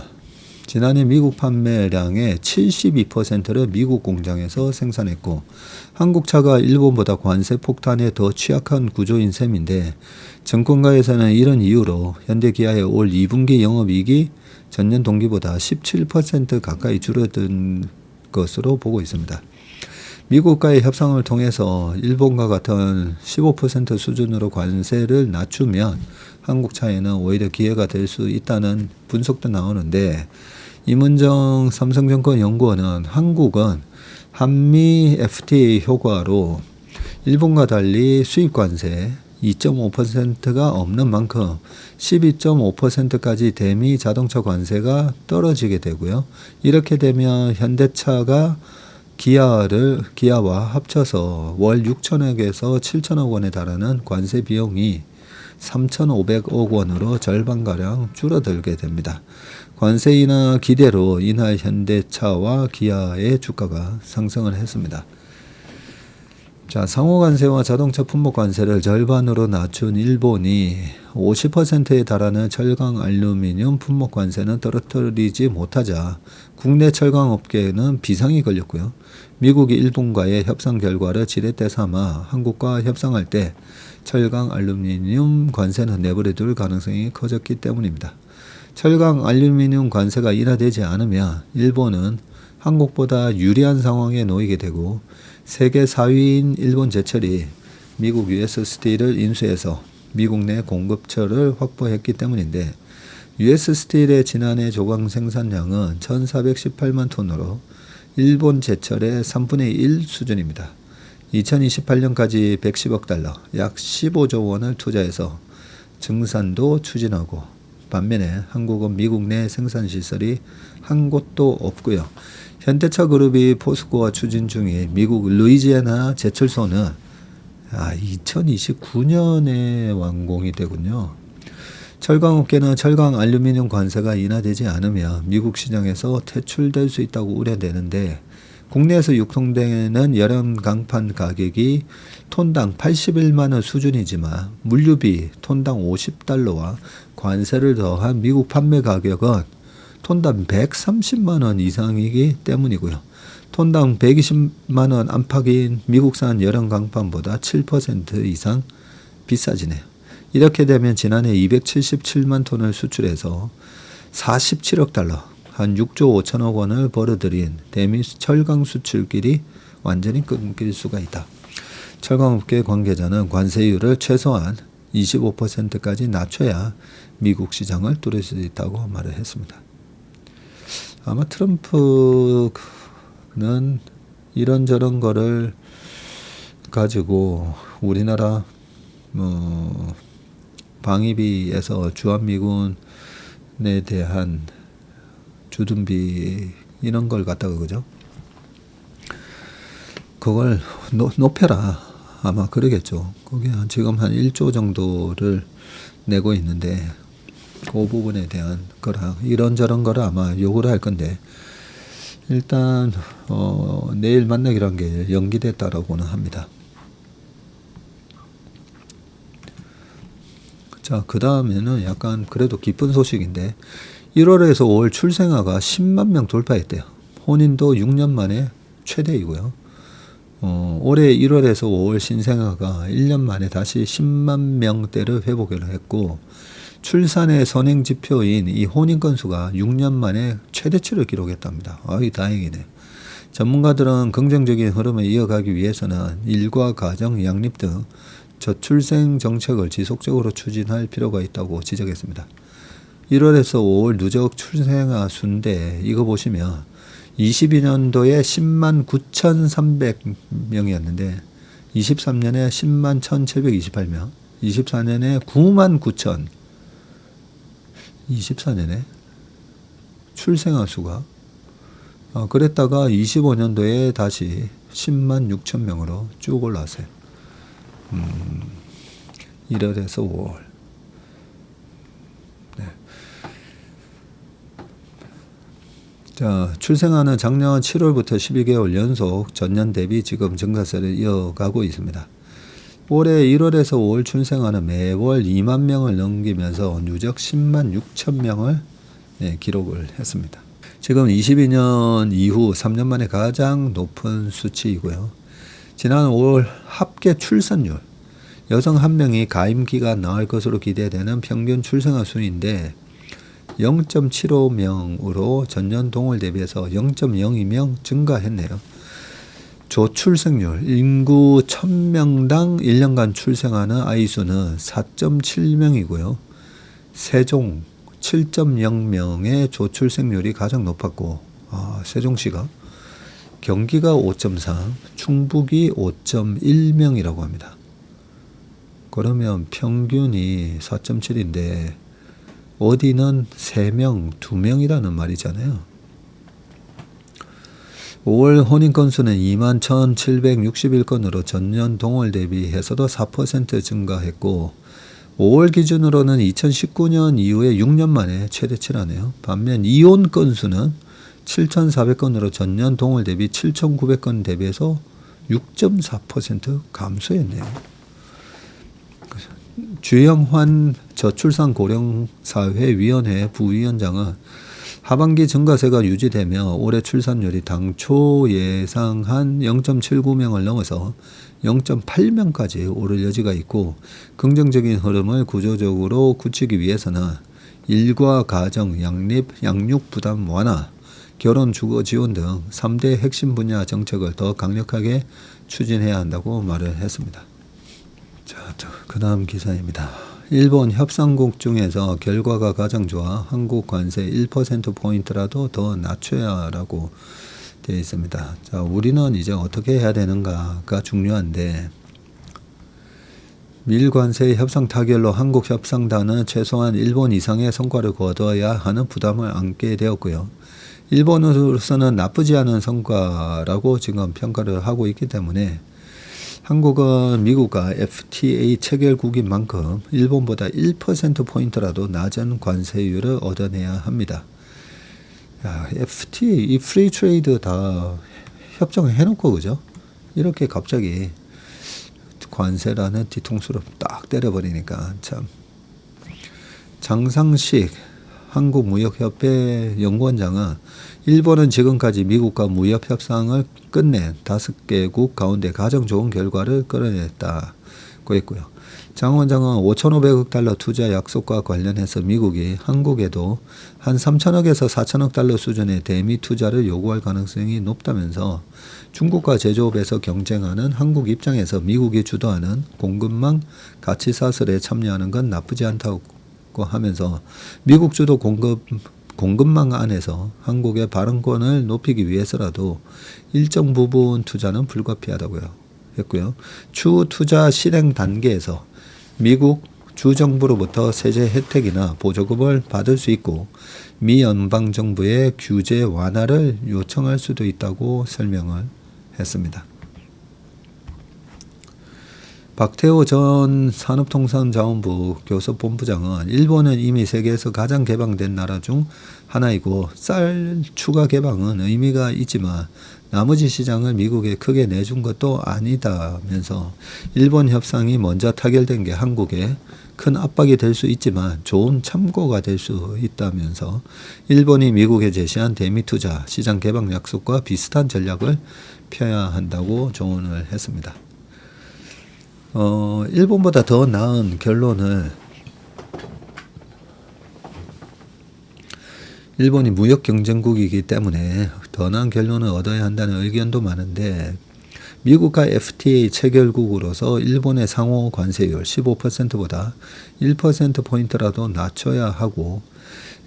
Speaker 1: 지난해 미국 판매량의 72%를 미국 공장에서 생산했고 한국 차가 일본보다 관세 폭탄에 더 취약한 구조인 셈인데 증권가에서는 이런 이유로 현대기아의 올 2분기 영업이익이 전년 동기보다 17% 가까이 줄어든 것으로 보고 있습니다. 미국과의 협상을 통해서 일본과 같은 15% 수준으로 관세를 낮추면 한국 차에는 오히려 기회가 될 수 있다는 분석도 나오는데, 임은정 삼성증권 연구원은 한국은 한미 FTA 효과로 일본과 달리 수입 관세 2.5%가 없는 만큼 12.5%까지 대미 자동차 관세가 떨어지게 되고요. 이렇게 되면 현대차가 기아와 합쳐서 월 6천억에서 7천억 원에 달하는 관세 비용이 3,500억 원으로 절반가량 줄어들게 됩니다. 관세 인하 기대로 이날 현대차와 기아의 주가가 상승을 했습니다. 자, 상호관세와 자동차 품목관세를 절반으로 낮춘 일본이 50%에 달하는 철강 알루미늄 품목관세는 떨어뜨리지 못하자 국내 철강업계에는 비상이 걸렸고요. 미국이 일본과의 협상 결과를 지렛대 삼아 한국과 협상할 때 철강 알루미늄 관세는 내버려둘 가능성이 커졌기 때문입니다. 철강 알루미늄 관세가 인하되지 않으면 일본은 한국보다 유리한 상황에 놓이게 되고 세계 4위인 일본 제철이 미국 US 스틸을 인수해서 미국 내 공급처를 확보했기 때문인데, US 스틸의 지난해 조각 생산량은 1,418만 톤으로 일본 제철의 3분의 1 수준입니다. 2028년까지 110억 달러, 약 15조 원을 투자해서 증산도 추진하고, 반면에 한국은 미국 내 생산시설이 한 곳도 없고요. 현대차 그룹이 포스코와 추진 중인 미국 루이지애나 제철소는 2029년에 완공이 되군요. 철강업계는 철강 알루미늄 관세가 인하되지 않으면 미국 시장에서 퇴출될 수 있다고 우려되는데, 국내에서 유통되는 열연 강판 가격이 톤당 81만 원 수준이지만 물류비 톤당 50달러와 관세를 더한 미국 판매 가격은 톤당 130만 원 이상이기 때문이고요. 톤당 120만 원 안팎인 미국산 열연 강판보다 7% 이상 비싸지네요. 이렇게 되면 지난해 277만 톤을 수출해서 47억 달러, 한 6조 5천억 원을 벌어들인 대미 철강 수출길이 완전히 끊길 수가 있다. 철강업계 관계자는 관세율을 최소한 25%까지 낮춰야 미국 시장을 뚫을 수 있다고 말을 했습니다. 아마 트럼프는 이런저런 거를 가지고 우리나라 방위비에서 주한미군에 대한 주둔비 이런 걸 갖다가 그죠? 그걸 높여라. 아마 그러겠죠. 그게 지금 한 1조 정도를 내고 있는데, 그 부분에 대한 거랑 이런저런 거를 아마 요구를 할 건데, 일단 내일 만나기란 게 연기됐다라고는 합니다. 자, 그 다음에는 약간 그래도 기쁜 소식인데, 1월에서 5월 출생아가 10만 명 돌파했대요. 혼인도 6년 만에 최대이고요. 올해 1월에서 5월 신생아가 1년 만에 다시 10만 명대를 회복을 했고, 출산의 선행지표인 이 혼인 건수가 6년 만에 최대치를 기록했답니다. 아이, 다행이네. 전문가들은 긍정적인 흐름을 이어가기 위해서는 일과 가정, 양립 등 저출생 정책을 지속적으로 추진할 필요가 있다고 지적했습니다. 1월에서 5월 누적 출생아 수인데, 이거 보시면 22년도에 10만 9,300명이었는데 23년에 10만 1,728명, 24년에 9만 9천, 24년에 출생아 수가 그랬다가 25년도에 다시 10만 6천 명으로 쭉 올라왔어요. 1월에서 5월. 네. 자, 출생아는 작년 7월부터 12개월 연속 전년 대비 지금 증가세를 이어가고 있습니다. 올해 1월에서 5월 출생아는 매월 2만 명을 넘기면서 누적 10만 6천 명을 기록을 했습니다. 지금 22년 이후 3년 만에 가장 높은 수치이고요. 지난 5월 합계 출산율, 여성 1명이 가임기가 나을 것으로 기대되는 평균 출생아 수인데 0.75명으로 전년 동월 대비해서 0.02명 증가했네요. 조출생률, 인구 1000명당 1년간 출생하는 아이 수는 4.7명이고요. 세종 7.0명의 조출생률이 가장 높았고, 세종시가 경기가 5.3, 충북이 5.1명이라고 합니다. 그러면 평균이 4.7인데 어디는 3명, 2명이라는 말이잖아요. 5월 혼인 건수는 21,761건으로 전년 동월 대비해서도 4% 증가했고 5월 기준으로는 2019년 이후에 6년 만에 최대치라네요. 반면 이혼 건수는 7,400건으로 전년 동월 대비 7,900건 대비해서 6.4% 감소했네요. 주영환 저출산고령사회위원회 부위원장은 하반기 증가세가 유지되며 올해 출산율이 당초 예상한 0.79명을 넘어서 0.8명까지 오를 여지가 있고 긍정적인 흐름을 구조적으로 굳히기 위해서는 일과 가정, 양육 부담 완화, 결혼 주거 지원 등 3대 핵심 분야 정책을 더 강력하게 추진해야 한다고 말을 했습니다. 자, 그 다음 기사입니다. 일본 협상국 중에서 결과가 가장 좋아 한국 관세 1%포인트라도 더 낮춰야 라고 되어 있습니다. 자, 우리는 이제 어떻게 해야 되는가가 중요한데 밀관세 협상 타결로 한국 협상단은 최소한 일본 이상의 성과를 거둬야 하는 부담을 안게 되었고요. 일본으로서는 나쁘지 않은 성과라고 지금 평가를 하고 있기 때문에 한국은 미국과 FTA 체결국인 만큼 일본보다 1%포인트라도 낮은 관세율을 얻어내야 합니다. 야, FTA, 이 프리 트레이드 다 협정을 해놓고, 그죠? 이렇게 갑자기 관세라는 뒤통수를 딱 때려버리니까 참. 장상식 한국무역협회 연구원장은 일본은 지금까지 미국과 무역 협상을 끝낸 5개국 가운데 가장 좋은 결과를 끌어냈다고 했고요. 장 원장은 5,500억 달러 투자 약속과 관련해서 미국이 한국에도 한 3천억에서 4천억 달러 수준의 대미 투자를 요구할 가능성이 높다면서 중국과 제조업에서 경쟁하는 한국 입장에서 미국이 주도하는 공급망 가치 사슬에 참여하는 건 나쁘지 않다고 하면서 미국 주도 공급망 안에서 한국의 발언권을 높이기 위해서라도 일정 부분 투자는 불가피하다고요 했고요. 추후 투자 실행 단계에서 미국 주정부로부터 세제 혜택이나 보조금을 받을 수 있고 미 연방정부의 규제 완화를 요청할 수도 있다고 설명을 했습니다. 박태호 전 산업통상자원부 교섭본부장은 일본은 이미 세계에서 가장 개방된 나라 중 하나이고 쌀 추가 개방은 의미가 있지만 나머지 시장을 미국에 크게 내준 것도 아니다면서 일본 협상이 먼저 타결된 게 한국에 큰 압박이 될 수 있지만 좋은 참고가 될 수 있다면서 일본이 미국에 제시한 대미 투자, 시장 개방 약속과 비슷한 전략을 펴야 한다고 조언을 했습니다. 일본보다 더 나은 결론을 일본이 무역 경쟁국이기 때문에 더 나은 결론을 얻어야 한다는 의견도 많은데 미국과 FTA 체결국으로서 일본의 상호 관세율 15%보다 1%포인트라도 낮춰야 하고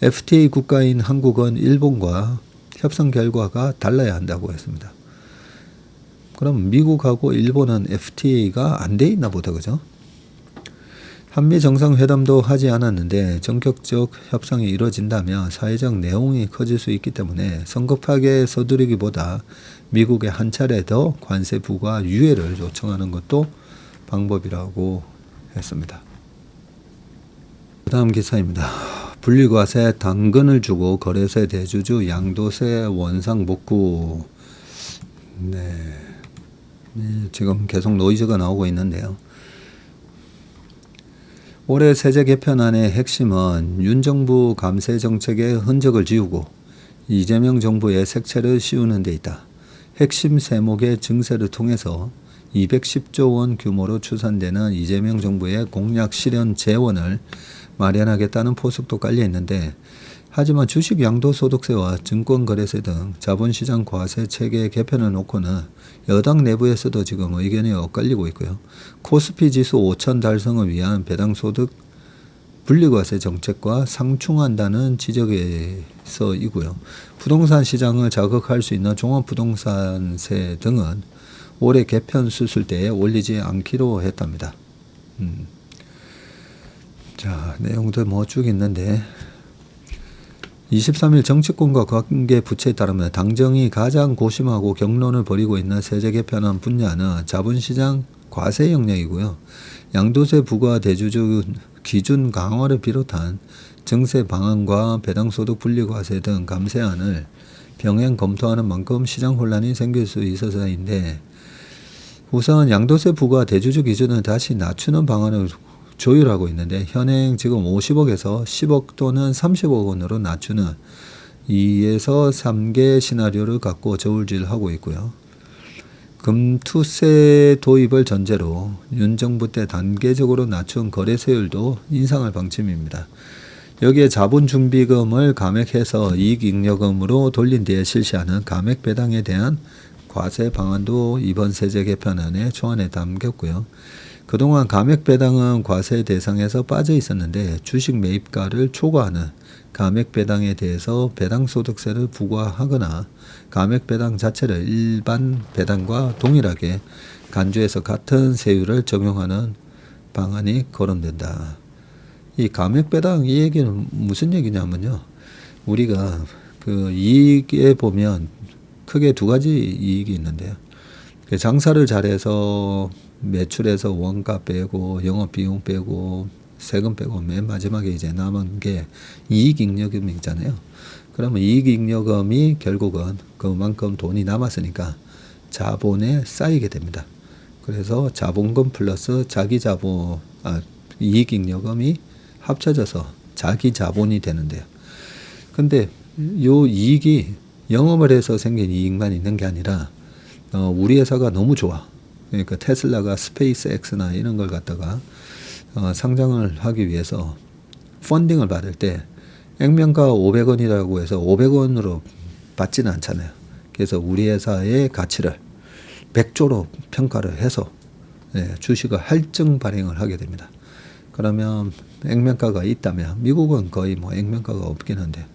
Speaker 1: FTA 국가인 한국은 일본과 협상 결과가 달라야 한다고 했습니다. 그럼 미국하고 일본은 FTA가 안 돼 있나 보다, 그죠? 한미 정상회담도 하지 않았는데 전격적 협상이 이루어진다면 사회적 내용이 커질 수 있기 때문에 성급하게 서두르기보다 미국에 한 차례 더 관세 부과 유예를 요청하는 것도 방법이라고 했습니다. 그 다음 기사입니다. 분리과세 당근을 주고 거래세 대주주 양도세 원상 복구. 네. 지금 계속 노이즈가 나오고 있는데요. 올해 세제 개편안의 핵심은 윤 정부 감세 정책의 흔적을 지우고 이재명 정부의 색채를 씌우는 데 있다. 핵심 세목의 증세를 통해서 210조 원 규모로 추산되는 이재명 정부의 공약 실현 재원을 마련하겠다는 포석도 깔려 있는데 하지만 주식 양도소득세와 증권거래세 등 자본시장 과세 체계 개편을 놓고는 여당 내부에서도 지금 의견이 엇갈리고 있고요. 코스피 지수 5천 달성을 위한 배당소득 분리과세 정책과 상충한다는 지적에서이고요. 부동산 시장을 자극할 수 있는 종합부동산세 등은 올해 개편 수술대에 올리지 않기로 했답니다. 자, 내용들 뭐 쭉 있는데 23일 정치권과 관계 부처에 따르면 당정이 가장 고심하고 격론을 벌이고 있는 세제 개편안 분야는 자본시장 과세 영역이고요. 양도세 부과 대주주 기준 강화를 비롯한 증세 방안과 배당소득 분리과세 등 감세안을 병행 검토하는 만큼 시장 혼란이 생길 수 있어서인데, 우선 양도세 부과 대주주 기준을 다시 낮추는 방안을 조율하고 있는데 현행 지금 50억에서 10억 또는 30억 원으로 낮추는 2에서 3개 시나리오를 갖고 저울질하고 있고요. 금투세 도입을 전제로 윤 정부 때 단계적으로 낮춘 거래세율도 인상할 방침입니다. 여기에 자본준비금을 감액해서 이익잉여금으로 돌린 뒤에 실시하는 감액배당에 대한 과세 방안도 이번 세제 개편안의 초안에 담겼고요. 그동안 감액배당은 과세 대상에서 빠져 있었는데 주식 매입가를 초과하는 감액배당에 대해서 배당소득세를 부과하거나 감액배당 자체를 일반 배당과 동일하게 간주해서 같은 세율을 적용하는 방안이 거론된다. 이 감액배당 이 얘기는 무슨 얘기냐면요. 우리가 그 이익에 보면 크게 두 가지 이익이 있는데요. 장사를 잘해서 매출에서 원가 빼고 영업비용 빼고 세금 빼고 맨 마지막에 이제 남은 게 이익잉여금이 있잖아요. 그러면 이익잉여금이 결국은 그만큼 돈이 남았으니까 자본에 쌓이게 됩니다. 그래서 자본금 플러스 이익잉여금이 합쳐져서 자기 자본이 되는데요. 근데 요 이익이 영업을 해서 생긴 이익만 있는 게 아니라 우리 회사가 너무 좋아. 그러니까 테슬라가 스페이스X나 이런 걸 갖다가 상장을 하기 위해서 펀딩을 받을 때 액면가 500원이라고 해서 500원으로 받지는 않잖아요. 그래서 우리 회사의 가치를 100조로 평가를 해서 주식을 할증 발행을 하게 됩니다. 그러면 액면가가 있다면 미국은 거의 뭐 액면가가 없긴 한데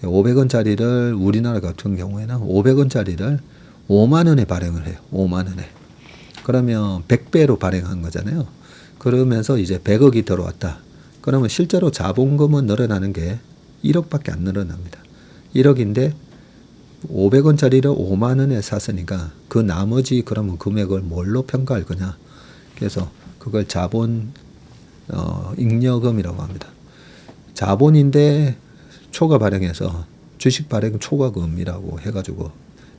Speaker 1: 500원짜리를 우리나라 같은 경우에는 500원짜리를 5만 원에 발행을 해요. 5만 원에. 그러면 100배로 발행한 거잖아요. 그러면서 이제 100억이 들어왔다. 그러면 실제로 자본금은 늘어나는 게 1억밖에 안 늘어납니다. 1억인데 500원짜리를 5만 원에 샀으니까 그 나머지 그러면 금액을 뭘로 평가할 거냐. 그래서 그걸 자본 잉여금이라고 합니다. 자본인데 초과 발행해서 주식 발행 초과금이라고 해가지고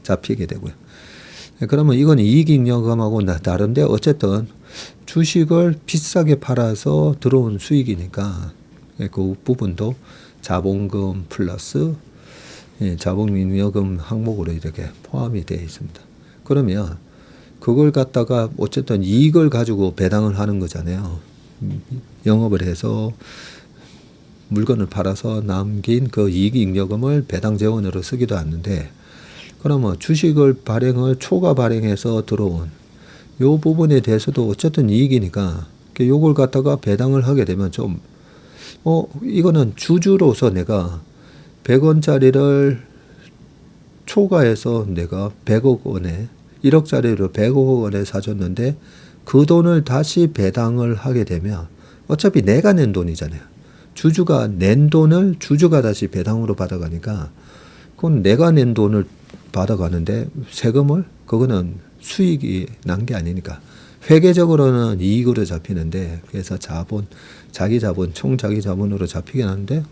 Speaker 1: 잡히게 되고요. 그러면 이건 이익잉여금하고 다른데 어쨌든 주식을 비싸게 팔아서 들어온 수익이니까 그 부분도 자본금 플러스 자본잉여금 항목으로 이렇게 포함이 되어 있습니다. 그러면 그걸 갖다가 어쨌든 이익을 가지고 배당을 하는 거잖아요. 영업을 해서 물건을 팔아서 남긴 그 이익잉여금을 배당 재원으로 쓰기도 하는데, 그러면 주식을 초과 발행해서 들어온 요 부분에 대해서도 어쨌든 이익이니까 요걸 갖다가 배당을 하게 되면 좀 이거는 주주로서 내가 100원짜리를 초과해서 내가 100억 원에 1억짜리를 100억 원에 사줬는데 그 돈을 다시 배당을 하게 되면 어차피 내가 낸 돈이잖아요. 주주가 낸 돈을 주주가 다시 배당으로 받아가니까 그건 내가 낸 돈을 받아가는데 세금을 그거는 수익이 난 게 아니니까 회계적으로는 이익으로 잡히는데, 그래서 자기 자본 총 자기 자본으로 잡히긴 하는데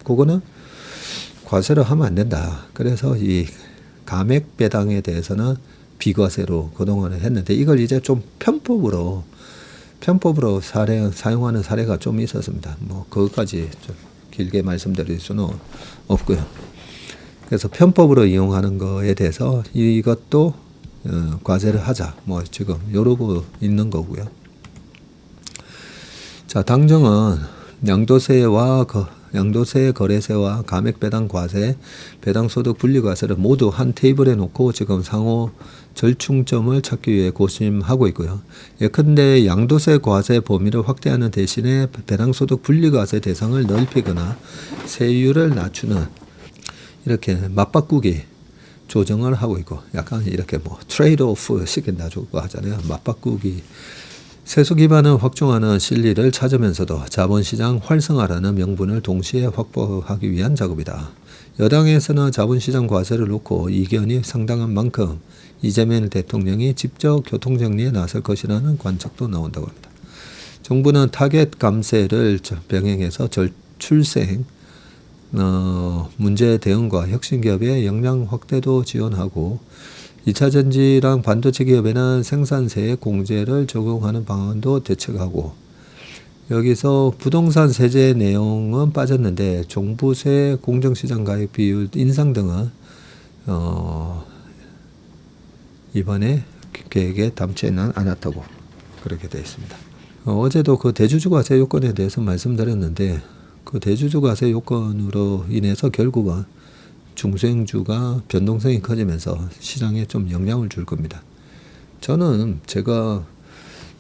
Speaker 1: 그거는 과세를 하면 안 된다. 그래서 이 감액 배당에 대해서는 비과세로 그동안은 했는데 이걸 이제 좀 편법으로 사용하는 사례가 좀 있었습니다. 뭐 그것까지 좀 길게 말씀드릴 수는 없고요. 그래서 편법으로 이용하는 거에 대해서 이것도 과세를 하자. 뭐 지금 이러고 있는 거고요. 자, 당정은 양도세, 거래세와 감액배당 과세, 배당소득 분리과세를 모두 한 테이블에 놓고 지금 상호 절충점을 찾기 위해 고심하고 있고요. 예컨대 양도세 과세 범위를 확대하는 대신에 배당소득 분리과세 대상을 넓히거나 세율을 낮추는 이렇게 맞바꾸기 조정을 하고 있고, 약간 이렇게 뭐 트레이드 오프 시킨다고 하잖아요. 맞바꾸기. 세수 기반을 확충하는 실리를 찾으면서도 자본시장 활성화라는 명분을 동시에 확보하기 위한 작업이다. 여당에서는 자본시장 과세를 놓고 이견이 상당한 만큼 이재명 대통령이 직접 교통정리에 나설 것이라는 관측도 나온다고 합니다. 정부는 타겟 감세를 병행해서 출생 문제 대응과 혁신기업의 역량 확대도 지원하고 2차 전지랑 반도체 기업에는 생산세의 공제를 적용하는 방안도 대책하고, 여기서 부동산 세제 내용은 빠졌는데 종부세, 공정시장 가입 비율 인상 등은 이번에 계획에 담지는 않았다고 그렇게 되어 있습니다. 어제도 그 대주주 과세 요건에 대해서 말씀드렸는데, 그 대주주 과세 요건으로 인해서 결국은 중소형주가 변동성이 커지면서 시장에 좀 영향을 줄 겁니다. 저는 제가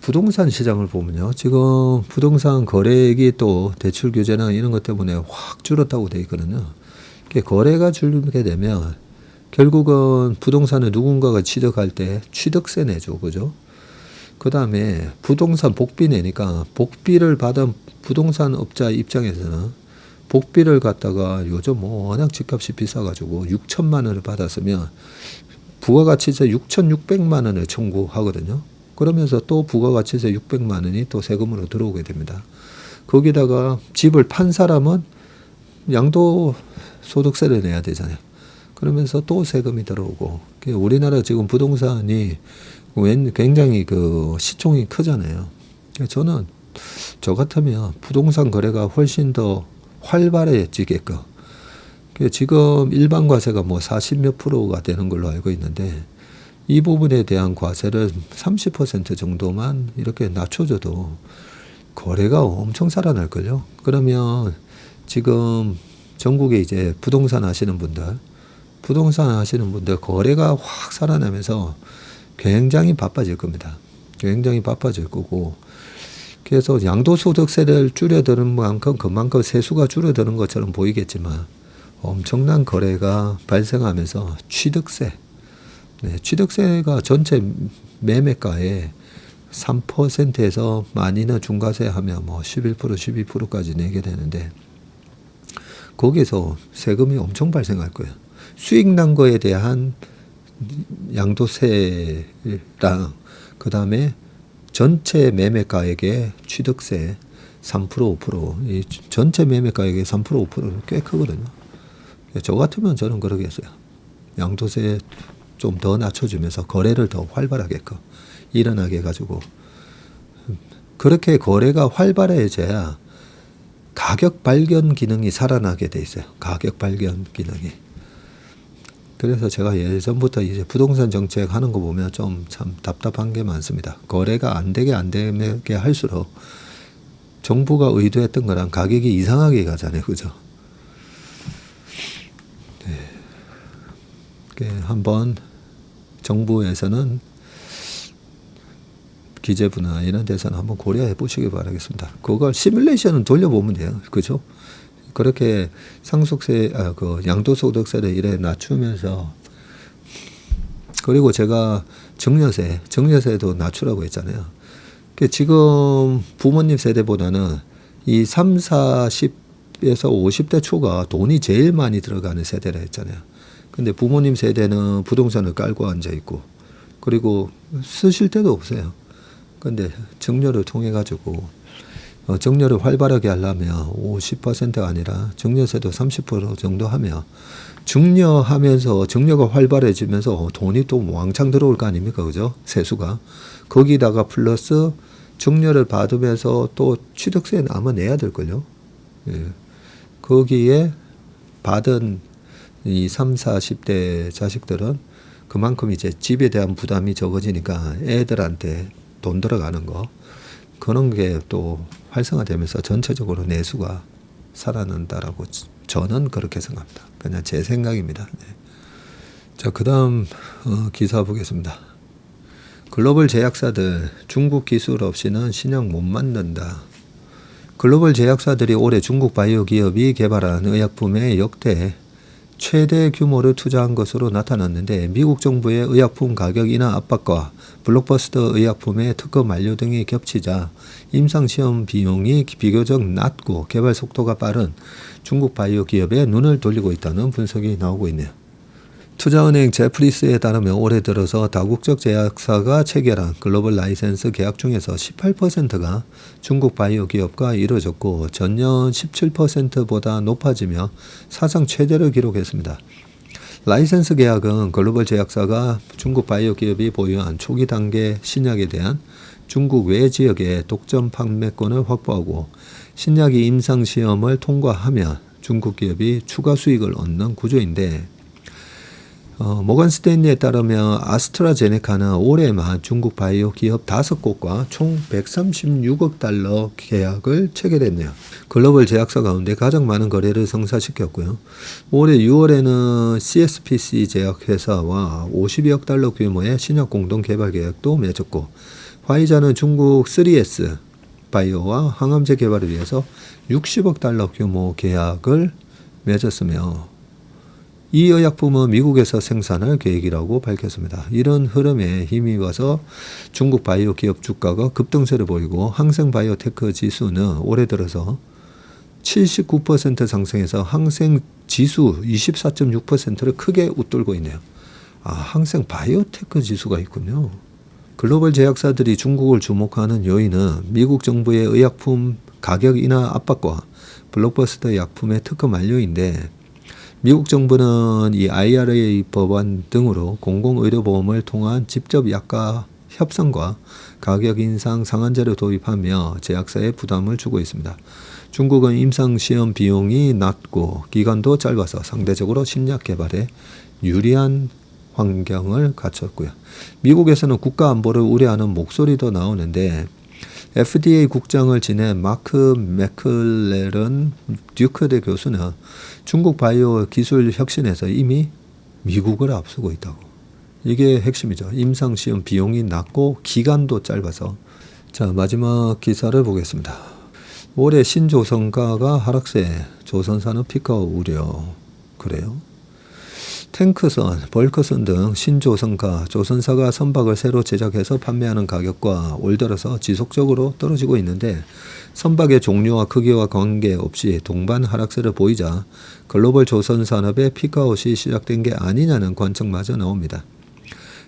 Speaker 1: 부동산 시장을 보면요, 지금 부동산 거래액이 또 대출 규제나 이런 것 때문에 확 줄었다고 되어 있거든요. 거래가 줄게 되면 결국은 부동산을 누군가가 취득할 때 취득세 내죠, 그죠? 그 다음에 부동산 복비 내니까 복비를 받은 부동산 업자 입장에서는 복비를 갖다가 요즘 뭐 워낙 집값이 비싸가지고 6천만 원을 받았으면 부가가치세 6,600만 원을 청구하거든요. 그러면서 또 부가가치세 600만 원이 또 세금으로 들어오게 됩니다. 거기다가 집을 판 사람은 양도소득세를 내야 되잖아요. 그러면서 또 세금이 들어오고, 우리나라 지금 부동산이 굉장히 그 시총이 크잖아요. 저는 저 같으면 부동산 거래가 훨씬 더 활발해지게끔, 지금 일반 과세가 뭐 40몇 프로가 되는 걸로 알고 있는데, 이 부분에 대한 과세를 30% 정도만 이렇게 낮춰줘도 거래가 엄청 살아날걸요. 그러면 지금 전국에 이제 부동산 하시는 분들 거래가 확 살아나면서 굉장히 바빠질 겁니다. 굉장히 바빠질 거고, 그래서 양도소득세를 줄여드는 만큼 그만큼 세수가 줄어드는 것처럼 보이겠지만 엄청난 거래가 발생하면서 취득세가 전체 매매가의 3%에서 많이는 중과세 하면 뭐 11%, 12%까지 내게 되는데, 거기서 세금이 엄청 발생할 거예요. 수익 난 거에 대한 양도세랑 그 다음에 전체 매매가액의 취득세 3%, 5%, 이 전체 매매가액의 3%, 5%는 꽤 크거든요. 저 같으면 저는 그러겠어요. 양도세 좀 더 낮춰주면서 거래를 더 활발하게끔 일어나게 해가지고, 그렇게 거래가 활발해져야 가격 발견 기능이 살아나게 돼 있어요. 가격 발견 기능이. 그래서 제가 예전부터 이제 부동산 정책 하는 거 보면 좀 참 답답한 게 많습니다. 거래가 안 되게 할수록 정부가 의도했던 거랑 가격이 이상하게 가잖아요. 그죠? 네. 한번 정부에서는 기재부나 이런 데서는 한번 고려해 보시기 바라겠습니다. 그걸 시뮬레이션은 돌려보면 돼요. 그죠? 그렇게 상속세, 그 양도소득세를 이래 낮추면서, 그리고 제가 증여세도 낮추라고 했잖아요. 지금 부모님 세대보다는 이 30, 40에서 50대 초가 돈이 제일 많이 들어가는 세대라 했잖아요. 근데 부모님 세대는 부동산을 깔고 앉아 있고, 그리고 쓰실 데도 없어요. 근데 증여를 통해 가지고 증여를 활발하게 하려면 50%가 아니라 증여세도 30% 정도 하면, 증여하면서 증여가 활발해지면서 돈이 또 왕창 들어올 거 아닙니까? 그죠? 세수가. 거기다가 플러스 증여를 받으면서 또 취득세는 아마 내야 될걸요. 예. 거기에 받은 이 30, 40대 자식들은 그만큼 이제 집에 대한 부담이 적어지니까 애들한테 돈 들어가는 거, 그런 게 또 활성화되면서 전체적으로 내수가 살아난다라고 저는 그렇게 생각합니다. 그냥 제 생각입니다. 네. 자, 그 다음 기사 보겠습니다. 글로벌 제약사들 중국 기술 없이는 신약 못 만든다. 글로벌 제약사들이 올해 중국 바이오 기업이 개발한 의약품에 역대 최대 규모를 투자한 것으로 나타났는데 미국 정부의 의약품 가격 인하 압박과 블록버스터 의약품의 특허 만료 등이 겹치자 임상시험 비용이 비교적 낮고 개발 속도가 빠른 중국 바이오 기업에 눈을 돌리고 있다는 분석이 나오고 있네요. 투자은행 제프리스에 따르면 올해 들어서 다국적 제약사가 체결한 글로벌 라이센스 계약 중에서 18%가 중국 바이오 기업과 이루어졌고 전년 17%보다 높아지며 사상 최대를 기록했습니다. 라이센스 계약은 글로벌 제약사가 중국 바이오 기업이 보유한 초기 단계 신약에 대한 중국 외 지역의 독점 판매권을 확보하고 신약이 임상시험을 통과하면 중국 기업이 추가 수익을 얻는 구조인데 모건 스탠리에 따르면 아스트라제네카는 올해만 중국 바이오 기업 5곳과 총 136억 달러 계약을 체결했네요. 글로벌 제약사 가운데 가장 많은 거래를 성사시켰고요. 올해 6월에는 CSPC 제약회사와 52억 달러 규모의 신약 공동 개발 계약도 맺었고 화이자는 중국 3S 바이오와 항암제 개발을 위해서 60억 달러 규모 계약을 맺었으며 이 의약품은 미국에서 생산할 계획이라고 밝혔습니다. 이런 흐름에 힘입어서 중국 바이오 기업 주가가 급등세를 보이고 항생바이오테크 지수는 올해 들어서 79% 상승해서 항생지수 24.6%를 크게 웃돌고 있네요. 항생바이오테크 지수가 있군요. 글로벌 제약사들이 중국을 주목하는 요인은 미국 정부의 의약품 가격 인하 압박과 블록버스터 약품의 특허 만료인데 미국 정부는 이 IRA 법안 등으로 공공의료보험을 통한 직접 약가 협상과 가격 인상 상한제를 도입하며 제약사에 부담을 주고 있습니다. 중국은 임상시험 비용이 낮고 기간도 짧아서 상대적으로 신약 개발에 유리한 환경을 갖췄고요. 미국에서는 국가안보를 우려하는 목소리도 나오는데 FDA 국장을 지낸 마크 맥클레런 듀크대 교수는 중국 바이오 기술 혁신에서 이미 미국을 앞서고 있다고. 이게 핵심이죠. 임상시험 비용이 낮고 기간도 짧아서. 자, 마지막 기사를 보겠습니다. 올해 신조선가가 하락세, 조선산업 피크아웃 우려. 그래요? 탱크선, 벌크선 등 신조선가, 조선사가 선박을 새로 제작해서 판매하는 가격과 올 들어서 지속적으로 떨어지고 있는데 선박의 종류와 크기와 관계없이 동반 하락세를 보이자 글로벌 조선산업의 피크아웃이 시작된 게 아니냐는 관측마저 나옵니다.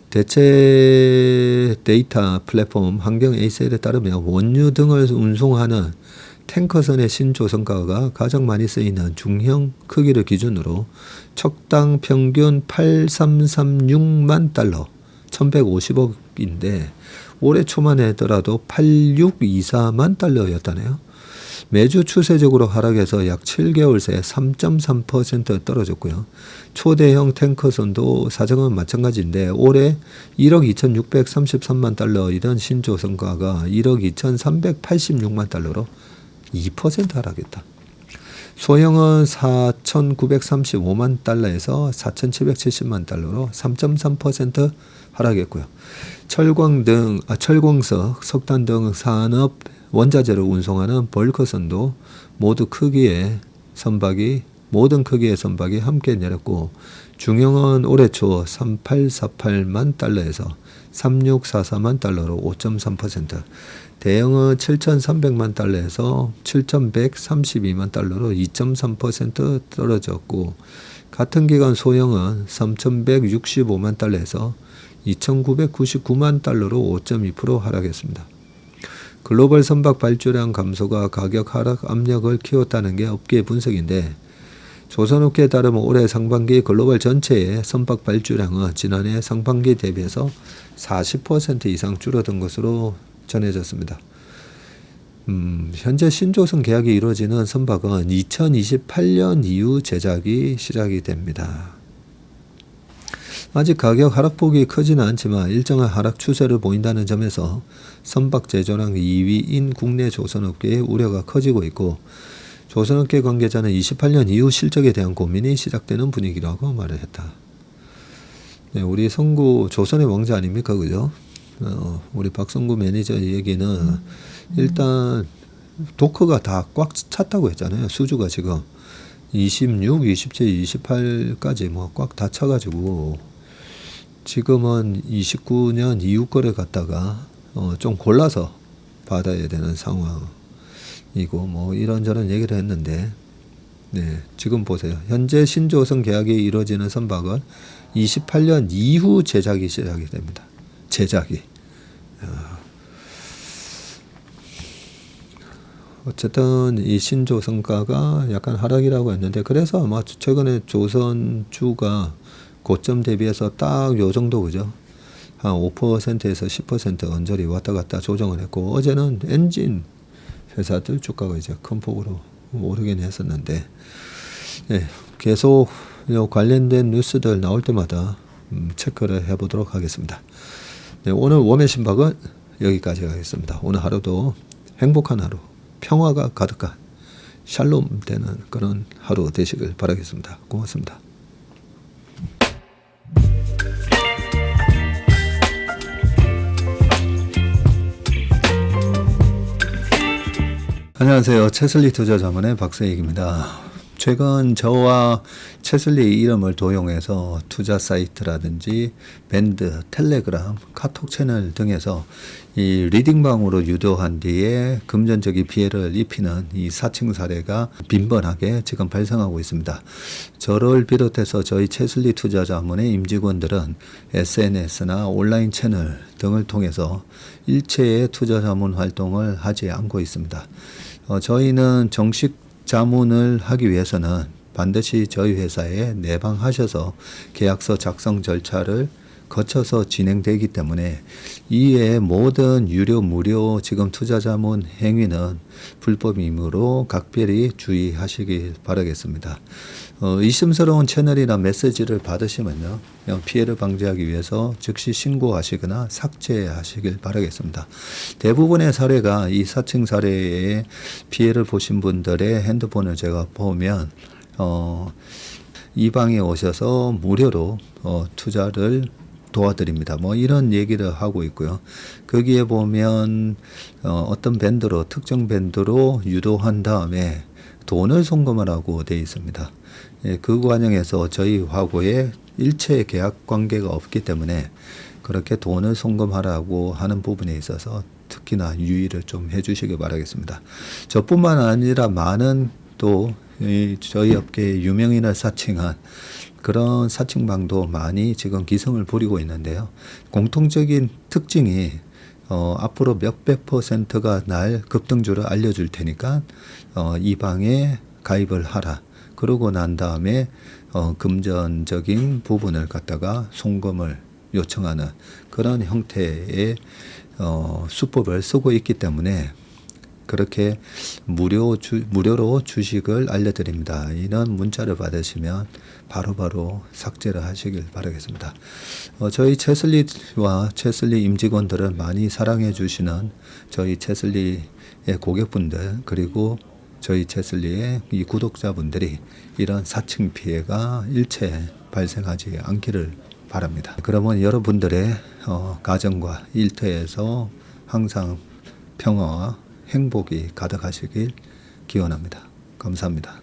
Speaker 1: 대체 데이터 플랫폼 환경에이셀에 따르면 원유 등을 운송하는 탱커선의 신조선가가 가장 많이 쓰이는 중형 크기를 기준으로 척당 평균 8336만 달러, 1150억인데 올해 초만 해더라도 8624만 달러였다네요. 매주 추세적으로 하락해서 약 7개월 새 3.3% 떨어졌고요. 초대형 탱커선도 사정은 마찬가지인데 올해 1억 2633만 달러이던 신조선가가 1억 2386만 달러로 2% 하락했다. 소형은 4,935만 달러에서 4,770만 달러로 3.3% 하락했고요. 철광석, 석탄 등 산업 원자재를 운송하는 벌크선도 모든 크기의 선박이 함께 내렸고 중형은 올해 초 3848만 달러에서 3644만 달러로 5.3%, 대형은 7,300만 달러에서 7,132만 달러로 2.3% 떨어졌고 같은 기간 소형은 3,165만 달러에서 2,999만 달러로 5.2% 하락했습니다. 글로벌 선박 발주량 감소가 가격 하락 압력을 키웠다는 게 업계 분석인데 조선업계에 따르면 올해 상반기 글로벌 전체의 선박 발주량은 지난해 상반기 대비해서 40% 이상 줄어든 것으로 전해졌습니다. 현재 신조선 계약이 이루어지는 선박은 2028년 이후 제작이 시작이 됩니다. 아직 가격 하락폭이 크지는 않지만 일정한 하락 추세를 보인다는 점에서 선박 제조량 2위인 국내 조선업계의 우려가 커지고 있고 조선업계 관계자는 28년 이후 실적에 대한 고민이 시작되는 분위기라고 말을 했다. 네, 우리 성구 조선의 왕자 아닙니까? 그죠? 우리 박성구 매니저 얘기는 일단 도커가 다 꽉 찼다고 했잖아요. 수주가 지금 26, 27, 28까지 뭐 꽉 다 차가지고 지금은 29년 이후 거래 갖다가 좀 골라서 받아야 되는 상황이고 뭐 이런저런 얘기를 했는데 네, 지금 보세요. 현재 신조선 계약이 이루어지는 선박은 28년 이후 제작이 시작이 됩니다. 제작이. 어쨌든 이 신조선가가 약간 하락이라고 했는데 그래서 아마 최근에 조선주가 고점 대비해서 딱 요 정도 그죠? 한 5%에서 10% 언저리 왔다 갔다 조정을 했고 어제는 엔진 회사들 주가가 이제 큰 폭으로 오르긴 했었는데 네, 계속 요 관련된 뉴스들 나올 때마다 체크를 해보도록 하겠습니다. 네, 오늘 웜의 신박은 여기까지 하겠습니다. 오늘 하루도 행복한 하루, 평화가 가득한 샬롬 되는 그런 하루 되시길 바라겠습니다. 고맙습니다. 안녕하세요. 채슬리 투자자문의 박세익입니다. 최근 저와 채슬리 이름을 도용해서 투자 사이트라든지 밴드, 텔레그램, 카톡 채널 등에서 이 리딩방으로 유도한 뒤에 금전적인 피해를 입히는 이 사칭 사례가 빈번하게 지금 발생하고 있습니다. 저를 비롯해서 저희 채슬리 투자자문의 임직원들은 SNS나 온라인 채널 등을 통해서 일체의 투자자문 활동을 하지 않고 있습니다. 저희는 정식 자문을 하기 위해서는 반드시 저희 회사에 내방하셔서 계약서 작성 절차를 거쳐서 진행되기 때문에 이외의 모든 유료 무료 지금 투자자문 행위는 불법이므로 각별히 주의하시길 바라겠습니다. 의심스러운 채널이나 메시지를 받으시면요, 그냥 피해를 방지하기 위해서 즉시 신고하시거나 삭제하시길 바라겠습니다. 대부분의 사례가 이 사칭 사례에 피해를 보신 분들의 핸드폰을 제가 보면 이 방에 오셔서 무료로 투자를 도와드립니다. 뭐 이런 얘기를 하고 있고요. 거기에 보면 어떤 밴드로 특정 밴드로 유도한 다음에 돈을 송금하라고 되어 있습니다. 예, 그 과정에서 저희하고의 일체 계약 관계가 없기 때문에 그렇게 돈을 송금하라고 하는 부분에 있어서 특히나 유의를 좀 해주시기 바라겠습니다. 저뿐만 아니라 많은 또 저희 업계의 유명인을 사칭한 그런 사칭방도 많이 지금 기승을 부리고 있는데요. 공통적인 특징이 앞으로 몇백 %가 날 급등주를 알려줄 테니까 이 방에 가입을 하라. 그러고 난 다음에 금전적인 부분을 갖다가 송금을 요청하는 그런 형태의 수법을 쓰고 있기 때문에 그렇게 무료로 주식을 알려드립니다. 이런 문자를 받으시면 바로바로 삭제를 하시길 바라겠습니다. 저희 채슬리와 채슬리 임직원들을 많이 사랑해 주시는 저희 채슬리의 고객분들 그리고 저희 채슬리의 이 구독자분들이 이런 사칭 피해가 일체 발생하지 않기를 바랍니다. 그러면 여러분들의 가정과 일터에서 항상 평화와 행복이 가득하시길 기원합니다. 감사합니다.